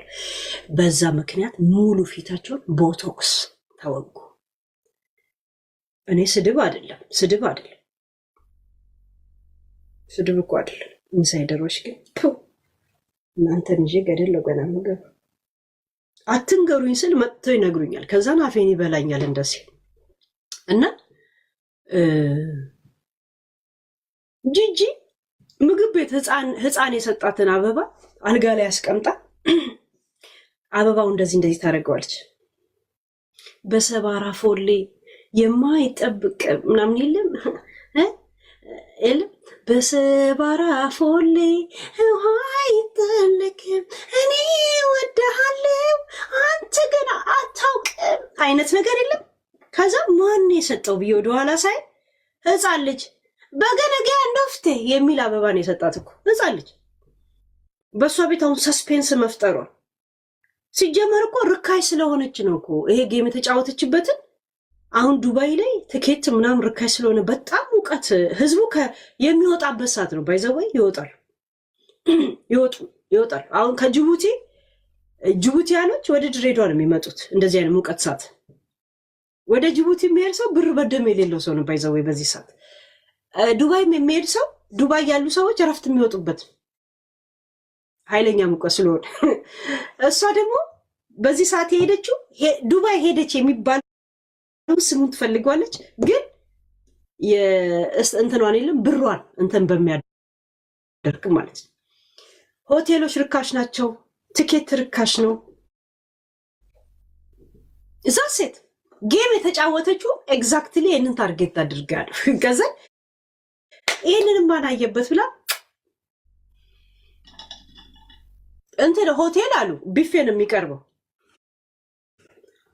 በዛ ምክንያት ሙሉ ፊታቸውን ቦቶክስ ተወጉ። እኔ ስድብ አይደለም ስድብ እኮ አይደለም። ኢንሳይደሮች ግን እናንተን ይዤ ገደል ለገና ምገብ አትንገሩኝ ስል መጥተው ይነግሩኛል። ከዛን አፌን ይበላኛል እንደዚህ እና ጂጂ ምግብ ቤት ህፃን የሰጣትን አበባ አልጋ ላይ አስቀምጣ አበባው እንደዚህ ታደርገዋለች። በሰባራ ፎሌ የማይጠብቅ ምናምን የለም በሰባራ ፎሌ ውሃ አይጠለቅም እኔ ወድሃለው አንተ ገና አታውቅም አይነት ነገር የለም። ከዛ ማን የሰጠው ብዬ ወደኋላ ሳይ ህፃን ልጅ በገነገ ነፍቴ የሚል አበባ ነው የሰጣት እኮ ህፃን ልጅ። በእሷ ቤት አሁን ሰስፔንስ መፍጠሯ ሲጀመር እኮ ርካሽ ስለሆነች ነው እኮ ይሄ ጌም የተጫወተችበትን። አሁን ዱባይ ላይ ትኬት ምናምን ርካሽ ስለሆነ በጣም ሙቀት ህዝቡ የሚወጣበት ሰዓት ነው። ባይዘወይ ይወጣል። አሁን ከጅቡቲ ያሎች ወደ ድሬዳዋ ነው የሚመጡት እንደዚህ አይነት ሙቀት ሰዓት። ወደ ጅቡቲ የሚሄድ ሰው ብር በደም የሌለው ሰው ነው ባይዘወይ በዚህ ሰዓት። ዱባይም የሚሄድ ሰው ዱባይ ያሉ ሰዎች እረፍት የሚወጡበት ኃይለኛ ሙቀት ስለሆነ እሷ ደግሞ በዚህ ሰዓት የሄደችው ዱባይ ሄደች የሚባል ስሙን ትፈልጓለች። ግን እንትኗን የለም ብሯን እንትን በሚያደርግ ማለት ነው። ሆቴሎች ርካሽ ናቸው፣ ትኬት ርካሽ ነው። እዛ ሴት ጌም የተጫወተችው ኤግዛክትሊ ይህንን ታርጌት አድርጋለሁ። ከዛ ይህንን ማናየበት ብላ እንትን ሆቴል አሉ ቢፌ ነው የሚቀርበው።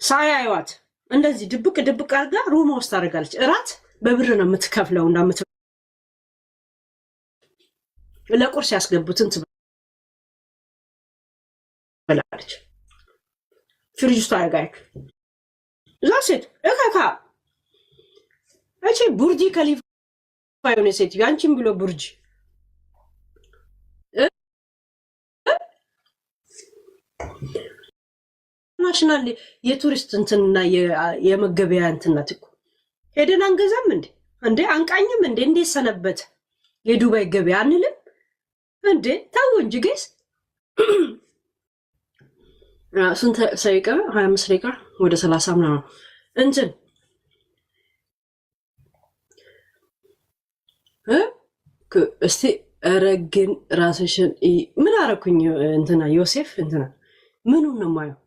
ሳያዩዋት እንደዚህ ድብቅ አድርጋ ሩማ ውስጥ ታደርጋለች። እራት በብር ነው የምትከፍለው እና ለቁርስ ያስገቡትን ትበላለች። ፍሪጅ ውስጥ አያጋይክ እዛ ሴት እካካ እቺ ቡርጂ ከሊፋ የሆነ ሴት ያንቺን ብሎ ቡርጂ ናሽናል የቱሪስት እንትንና የመገበያ እንትናት እኮ ሄደን አንገዛም እንዴ አንቃኝም እንዴት ሰነበት የዱባይ ገበያ አንልም እንዴ? ታው እንጂ ጌስ ስንት ሰይቀ 25 ደቂቃ ወደ 30 ምናምን እንትን እስቲ ረግን ራስሽን ምን አረኩኝ እንትና ዮሴፍ እንትና ምኑን ነው ማየው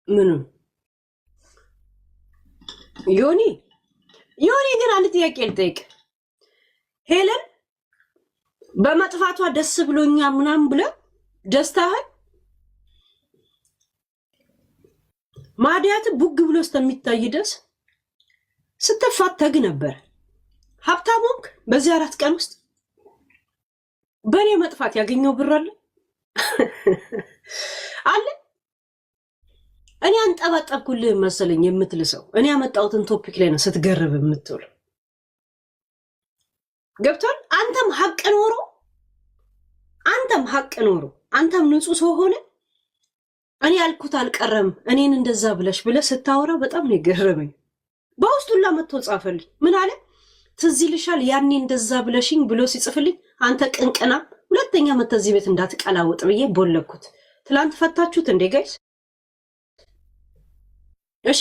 ምኑን ዮኒ ግን አንድ ጥያቄ ልጠይቅ። ሄለን በመጥፋቷ ደስ ብሎኛ ምናምን ብለ ደስታህን ማዲያት ቡግ ብሎ እስከሚታይ ድረስ ስትፋተግ ነበር። ሀብታሞንክ በዚህ 4 ቀን ውስጥ በእኔ መጥፋት ያገኘው ብር አለ እኔ አንጠባጠብኩልህ መሰለኝ የምትልሰው እኔ ያመጣሁትን ቶፒክ ላይ ነው ስትገርብ የምትውል ገብቷል። አንተም ሀቅ ኖሮ አንተም ንጹህ ሰው ሆነ እኔ ያልኩት አልቀረም እኔን እንደዛ ብለሽ ብለህ ስታወራ በጣም ነው የገረመኝ። በውስጡላ መጥቶ ጻፈልኝ። ምን አለ ትዝ ይልሻል ያኔ እንደዛ ብለሽኝ ብሎ ሲጽፍልኝ አንተ ቅንቅና ሁለተኛ መተዚህ ቤት እንዳትቀላወጥ ብዬ ቦለኩት። ትላንት ፈታችሁት እንዴ ጋይስ? እሺ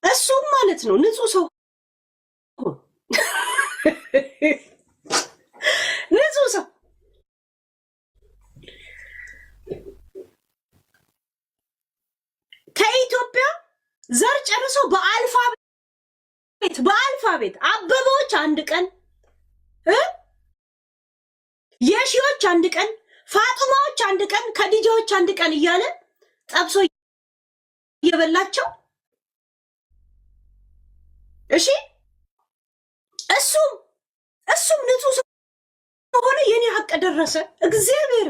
እሱም ማለት ነው ንጹህ ሰው ንጹህ ሰው ከኢትዮጵያ ዘር ጨርሶ በአልፋቤት አበቦች አንድ ቀን የሺዎች አንድ ቀን ፋጡማዎች አንድ ቀን ከዲጃዎች አንድ ቀን እያለ ጠብሶ እየበላቸው እሺ እሱም ንጹህ ሆነ የኔ ሀቅ ደረሰ። እግዚአብሔር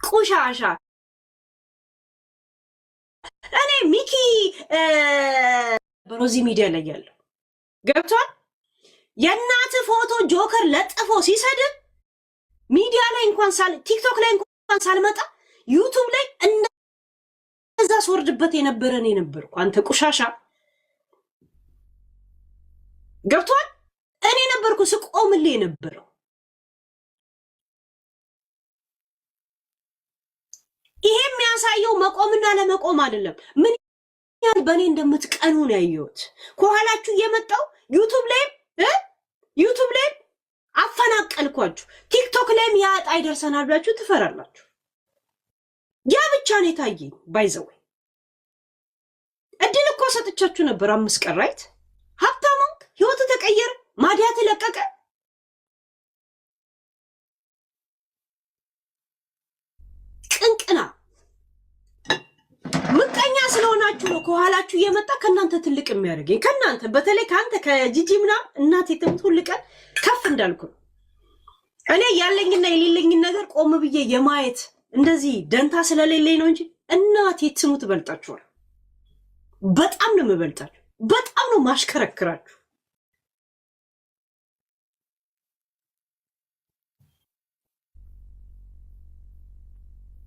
ቆሻሻ እኔ ሚኪ በሮዚ ሚዲያ ላይ ያለው ገብቷል። የእናት ፎቶ ጆከር ለጥፎ ሲሰድብ ሚዲያ ላይ እንኳን ቲክቶክ ላይ እንኳን ሳልመጣ ዩቱብ ላይ እንደዛ ስወርድበት የነበረ እኔ ነበርኩ። አንተ ቆሻሻ ገብቷል። እኔ ነበርኩ ስቆምልህ የነበረው። ይሄ የሚያሳየው መቆምና ለመቆም አይደለም። ምን ያህል በእኔ እንደምትቀኑ ነው ያየሁት። ከኋላችሁ እየመጣው ዩቱብ ላይ አፈናቀልኳችሁ። ቲክቶክ ላይም ያጣ ይደርሰናል ብላችሁ ትፈራላችሁ። ያ ብቻ ነው የታየኝ። ባይዘው እድል እኮ ሰጥቻችሁ ነበር 5 ቀን ራይት። ሀብታም ህይወት ተቀየረ፣ ማዲያት ለቀቀ። ቅንቅና ምቀኛ ስለሆናችሁ ነው ከኋላችሁ እየመጣ ከእናንተ ትልቅ የሚያደርገኝ። ከእናንተ በተለይ ከአንተ ከጂጂ ምናምን እናቴ ትሙት ሁል ቀን ከፍ እንዳልኩ ነው። እኔ ያለኝና የሌለኝን ነገር ቆም ብዬ የማየት እንደዚህ ደንታ ስለሌለኝ ነው እንጂ እናቴ ትሙት እበልጣችኋል። በጣም ነው የምበልጣችሁ። በጣም ነው ማሽከረክራችሁ።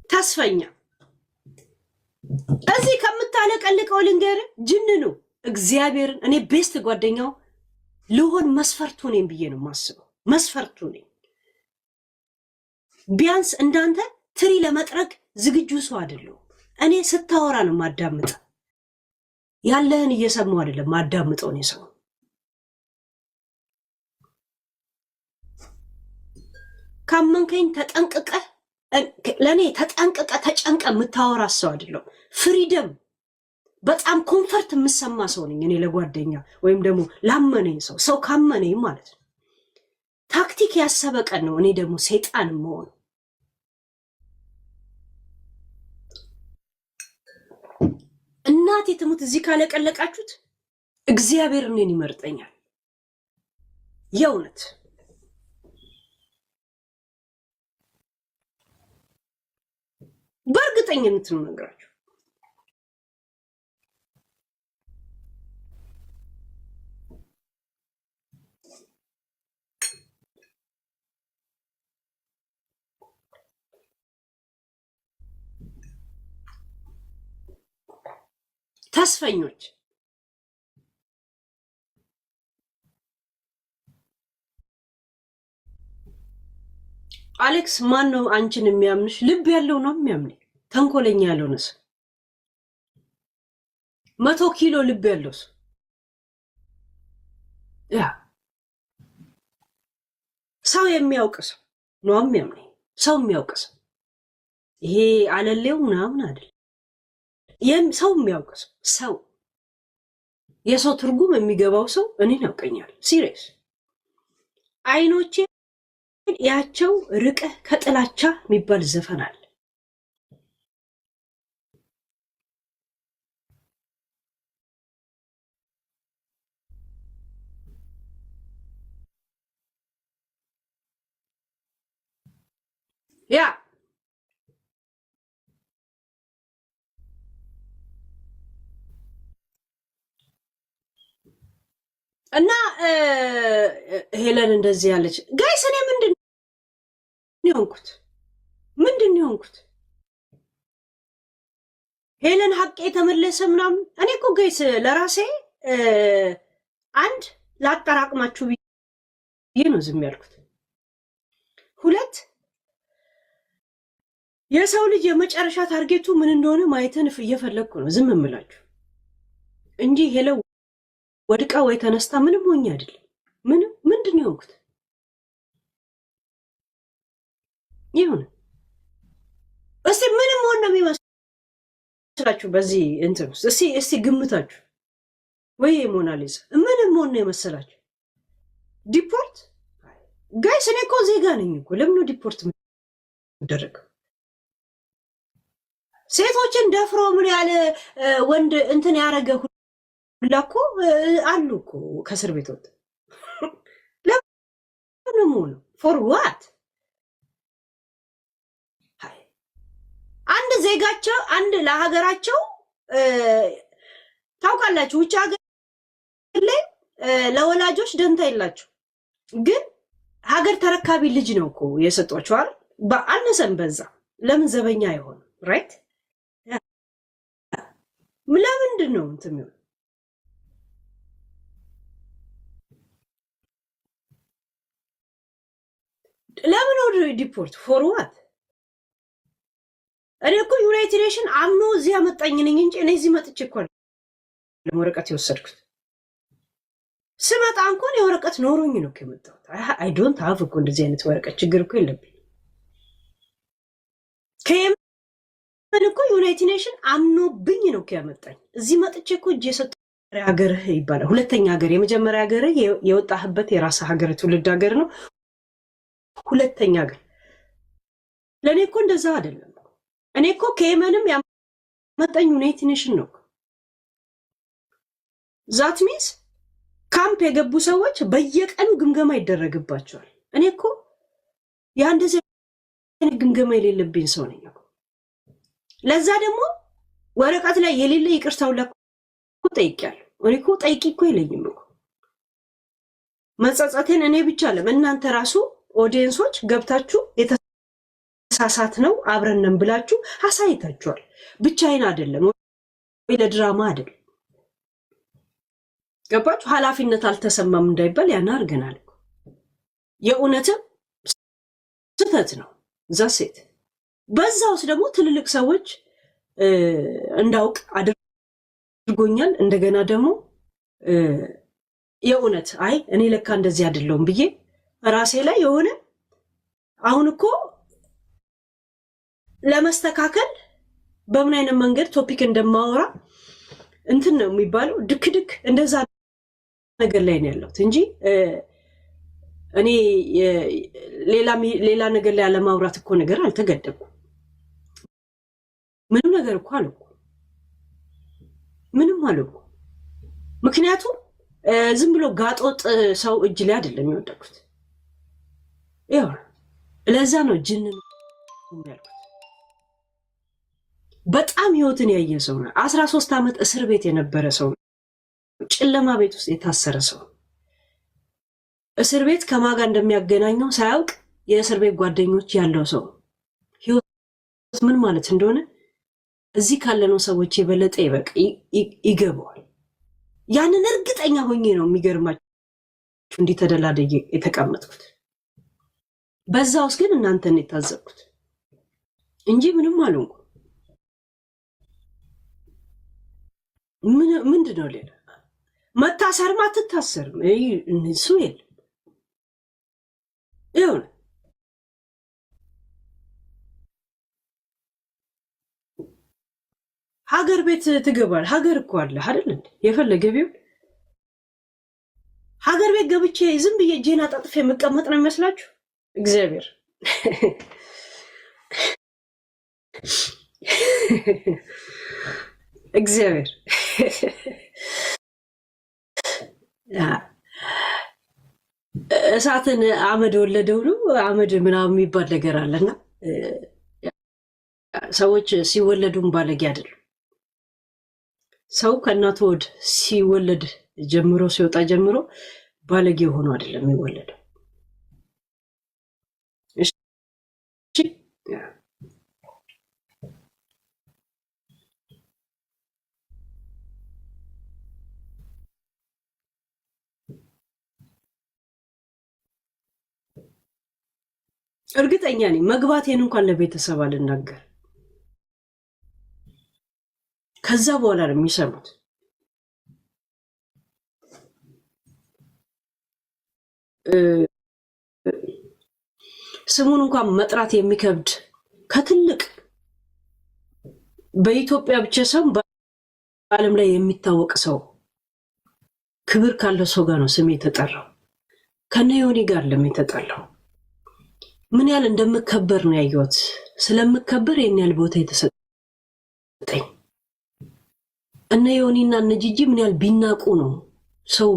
ተስፈኛ እዚህ ከምታለቀልቀው ልንገር ጅንኑ እግዚአብሔርን እኔ ቤስት ጓደኛው ልሆን መስፈርቱ ነኝ ብዬ ነው የማስበው። መስፈርቱ ነኝ። ቢያንስ እንዳንተ ትሪ ለመጥረግ ዝግጁ ሰው አይደለሁም። እኔ ስታወራ ነው ማዳምጠው። ያለህን እየሰማሁ አይደለም ማዳምጠው ነው ሰው። ካመንከኝ ተጠንቅቀህ ለኔ ተጠንቅቀ ተጨንቀ የምታወራ ሰው አይደለም። ፍሪደም በጣም ኮምፈርት የምሰማ ሰው ነኝ እኔ ለጓደኛ ወይም ደግሞ ላመነኝ ሰው ካመነኝ ማለት ነው። ታክቲክ ያሰበ ቀን ነው እኔ ደግሞ ሰይጣን መሆን። እናቴ ትሙት እዚህ ካለቀለቃችሁት እግዚአብሔር እኔን ይመርጠኛል። የእውነት በእርግጠኝነት ነው ነገራችሁ። ተስፈኞች አሌክስ ማን ነው አንቺን የሚያምንሽ? ልብ ያለው ነው የሚያምነኝ። ተንኮለኛ ያለው ነው 100 ኪሎ ልብ ያለው ሰው ያ ሰው የሚያውቅ ሰው ነው የሚያምነኝ። ሰው የሚያውቅ ሰው ይሄ አለሌው ምናምን አይደል። ሰው የሚያውቅ ሰው የሰው ትርጉም የሚገባው ሰው እኔን ያውቀኛል። ሲሪየስ አይኖቼ ያቸው ርቀህ ከጥላቻ የሚባል ዘፈን አለ። ያ እና ሄለን እንደዚህ ያለች ጋይስ እኔ ምንድን የሆንኩት ሄለን ሀቄ የተመለሰ ምናምን። እኔ እኮ ጋይስ ለራሴ አንድ ላጠራቅማችሁ ብዬ ነው ዝም ያልኩት። 2 የሰው ልጅ የመጨረሻ ታርጌቱ ምን እንደሆነ ማየትን እየፈለግኩ ነው ዝም እምላችሁ እንጂ ሄለን ወድቃ ወይ ተነስታ ምንም ሆኜ አይደለም። ምንድን ነው የሆንኩት? ይሁን እስቲ ምንም ሆነ ነው የሚመስላችሁ በዚህ እንትን ውስጥ እስቲ ግምታችሁ። ወይ ሞናሊዛ ምንም ሆነ የመሰላችሁ ዲፖርት ጋይስ? እኔ እኮ ዜጋ ነኝ እኮ። ለምን ዲፖርት የምደረገው? ሴቶችን ደፍሮ ምን ያለ ወንድ እንትን ያደረገ ሁላ እኮ አሉ እኮ ከእስር ቤት ወጥ። ለምን ሆነ? ፎር ዋት? አንድ ዜጋቸው አንድ ለሀገራቸው ታውቃላችሁ ውጭ ሀገር ላይ ለወላጆች ደንታ የላቸው ግን ሀገር ተረካቢ ልጅ ነው እኮ የሰጧቸው አይደል በአነሰም በዛ ለምን ዘበኛ አይሆን ራይት ለምንድን ነው እንትን ነው ለምን ወደ ዲፖርት ፎር ዋት እኔ እኮ ዩናይትድ ኔሽን አምኖ እዚህ አመጣኝ ነኝ እንጂ እኔ እዚህ መጥቼ እኮ ለወረቀት የወሰድኩት ስመጣ እንኳን የወረቀት ኖሮኝ ነው ከመጣሁት አይ ዶንት ሃቭ እኮ እንደዚህ አይነት ወረቀት ችግር እኮ የለብኝ ከየመን እኮ ዩናይትድ ኔሽን አምኖብኝ ነው ከመጣኝ እዚህ መጥቼ እኮ እጄ የሰጠ ሀገርህ ይባላል ሁለተኛ ሀገር የመጀመሪያ ሀገር የወጣህበት የራስ ሀገር ትውልድ ሀገር ነው ሁለተኛ ሀገር ለኔ እኮ እንደዛ አይደለም እኔ እኮ ከየመንም ያመጣኝ ዩናይትድ ኔሽን ነው ዛት ሚንስ ካምፕ የገቡ ሰዎች በየቀኑ ግምገማ ይደረግባቸዋል እኔ እኮ ያንደዘ ግምገማ የሌለብኝ ሰው ነኝ እኮ ለዛ ደግሞ ወረቀት ላይ የሌለ ይቅርታው ለኮ ጠይቄያለሁ እኔ እኮ ጠይቂ እኮ የለኝም እኮ መጸጸቴን እኔ ብቻ አለም እናንተ ራሱ ኦዲየንሶች ገብታችሁ የተሳሳት ነው አብረንም ብላችሁ አሳይታችኋል ብቻዬን አይደለም ወይ ለድራማ አይደለም ገባችሁ ኃላፊነት አልተሰማም እንዳይባል ያና አርገናል የኡነትም ስተት ነው ዛሴት በዛውስ ደግሞ ትልልቅ ሰዎች እንዳውቅ አድርጎኛል እንደገና ደግሞ የኡነት አይ እኔ ለካ እንደዚህ አይደለም ብዬ ራሴ ላይ የሆነ አሁን እኮ ለማስተካከል በምን አይነት መንገድ ቶፒክ እንደማወራ እንትን ነው የሚባለው ድክድክ እንደዛ ነገር ላይ ነው ያለሁት እንጂ እኔ ሌላ ነገር ላይ አለማውራት እኮ ነገር አልተገደብኩም ምንም ነገር እኮ አልኩ ምንም አልኩ ምክንያቱም ዝም ብሎ ጋጦጥ ሰው እጅ ላይ አይደለም የሚወደቁት ያው ለዛ ነው ጅን ያልኩት በጣም ህይወትን ያየ ሰው ነው 13 ዓመት እስር ቤት የነበረ ሰው ጨለማ ቤት ውስጥ የታሰረ ሰው እስር ቤት ከማጋ እንደሚያገናኘው ሳያውቅ የእስር ቤት ጓደኞች ያለው ሰው ህይወት ምን ማለት እንደሆነ እዚህ ካለነው ሰዎች የበለጠ ይበቅ ይገባዋል ያንን እርግጠኛ ሆኜ ነው የሚገርማችሁ እንዲህ ተደላደየ የተቀመጥኩት በዛ ውስጥ ግን እናንተን የታዘብኩት እንጂ ምንም አልሆንኩም ምንድነው ሌላ መታሰር ማትታሰርም እሱ የለም ይሁን ሀገር ቤት ትገባል ሀገር እኮ አለ አይደል እንዴ የፈለገ ቢሆን ሀገር ቤት ገብቼ ዝም ብዬ ጄና ጣጥፌ መቀመጥ ነው የሚመስላችሁ እግዚአብሔር እግዚአብሔር እሳትን አመድ ወለደው ነው አመድ ምናምን የሚባል ነገር አለና ሰዎች ሲወለዱም ባለጌ አይደሉም ሰው ከእናቱ ወድ ሲወለድ ጀምሮ ሲወጣ ጀምሮ ባለጌ ሆኖ አይደለም የሚወለደው እሺ እርግጠኛ ነኝ መግባቴን እንኳን ለቤተሰብ አልናገር ከዛ በኋላ ነው የሚሰሙት ስሙን እንኳን መጥራት የሚከብድ ከትልቅ በኢትዮጵያ ብቻ ሰው በዓለም ላይ የሚታወቅ ሰው ክብር ካለው ሰው ጋር ነው ስሜ የተጠራው ከነ ዮኒ ጋር ለሚተጣለው ምን ያህል እንደምከበር ነው ያየሁት ስለምከበር የኔ ያህል ቦታ የተሰጠኝ እነ ዮኒና እነ ጂጂ ምን ያህል ቢናቁ ነው ሰው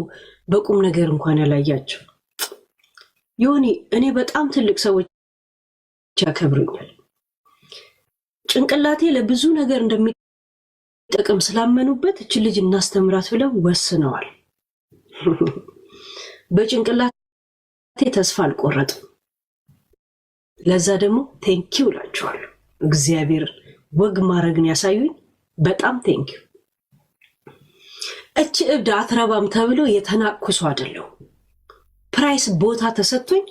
በቁም ነገር እንኳን ያላያቸው ዮኒ እኔ በጣም ትልቅ ሰዎች ያከብሩኛል ጭንቅላቴ ለብዙ ነገር እንደሚጠቅም ስላመኑበት እች ልጅ እናስተምራት ብለው ወስነዋል። በጭንቅላቴ ተስፋ አልቆረጥም። ለዛ ደግሞ ቴንኪው እላችኋለሁ። እግዚአብሔር ወግ ማድረግን ያሳዩኝ በጣም ቴንኪው። እች እብድ አትረባም ተብሎ የተናኩሱ አይደለው። ፕራይስ ቦታ ተሰጥቶኝ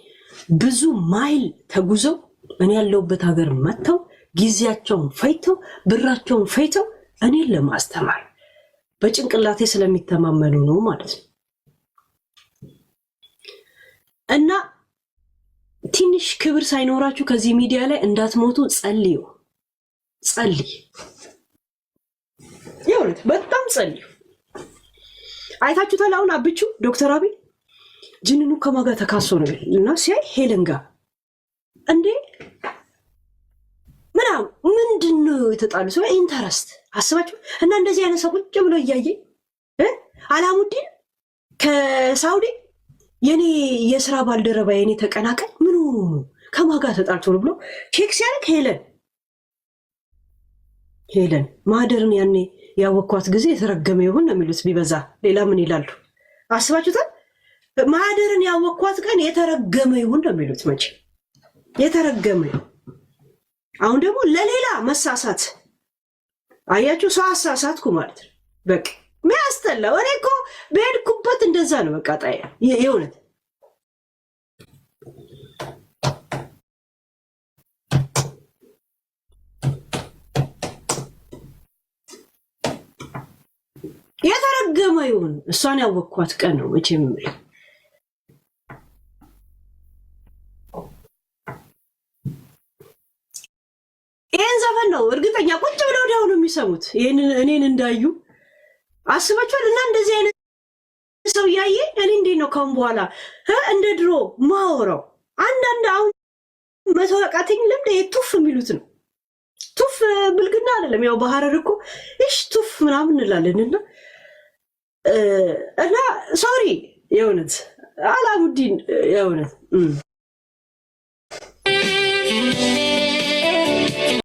ብዙ ማይል ተጉዘው እኔ ያለሁበት ሀገር መጥተው ጊዜያቸውን ፈይተው ብራቸውን ፈይተው እኔን ለማስተማር በጭንቅላቴ ስለሚተማመኑ ነው ማለት ነው። እና ትንሽ ክብር ሳይኖራችሁ ከዚህ ሚዲያ ላይ እንዳትሞቱ ጸልዩ። ይኸውልህ በጣም ጸልዩ። አይታችሁታል። አሁን አብቹ ዶክተር አብይ ጅንኑ ከማጋ ተካሶ ነው እና ሲያይ ሄለን ጋር እንዴ ምንድነው የተጣሉ ሰው ኢንተረስት አስባችሁ እና እንደዚህ አይነት ሰው ቁጭ ብሎ እያየ አላሙዲን ከሳውዲ የኔ የስራ ባልደረባ የኔ ተቀናቃኝ ምን ሆኖ ነው ከማጋ ተጣልቶ ነው ብሎ ቼክ ሲያደርግ ሄለን ማህደርን ያኔ ያወኳት ጊዜ የተረገመ ይሁን ነው የሚሉት። ቢበዛ ሌላ ምን ይላሉ አስባችሁታል? ማህደርን ያወኳት ቀን የተረገመ ይሁን ነው የሚሉት። መቼ የተረገመ ይሁን። አሁን ደግሞ ለሌላ መሳሳት አያችሁ፣ ሰው አሳሳትኩ ማለት ነው። በቃ ሚያስተላው እኔ እኮ በሄድኩበት እንደዛ ነው። በቃ ጣያ የእውነት የተረገመ ይሁን። እሷን ያወኳት ቀን ነው መቼም ይህን ዘፈን ነው እርግጠኛ ቁጭ ብለው ወዲያው ነው የሚሰሙት። ይህንን እኔን እንዳዩ አስባችኋል? እና እንደዚህ አይነት ሰው እያየ እኔ እንዴት ነው ካሁን በኋላ እንደ ድሮ ማወራው? አንዳንድ አሁን መተወቃተኝ ልምድ ቱፍ የሚሉት ነው። ቱፍ ብልግና አይደለም። ያው በሐረር እኮ እሺ ቱፍ ምናምን እንላለን። እና ሶሪ የእውነት አላሙዲን የእውነት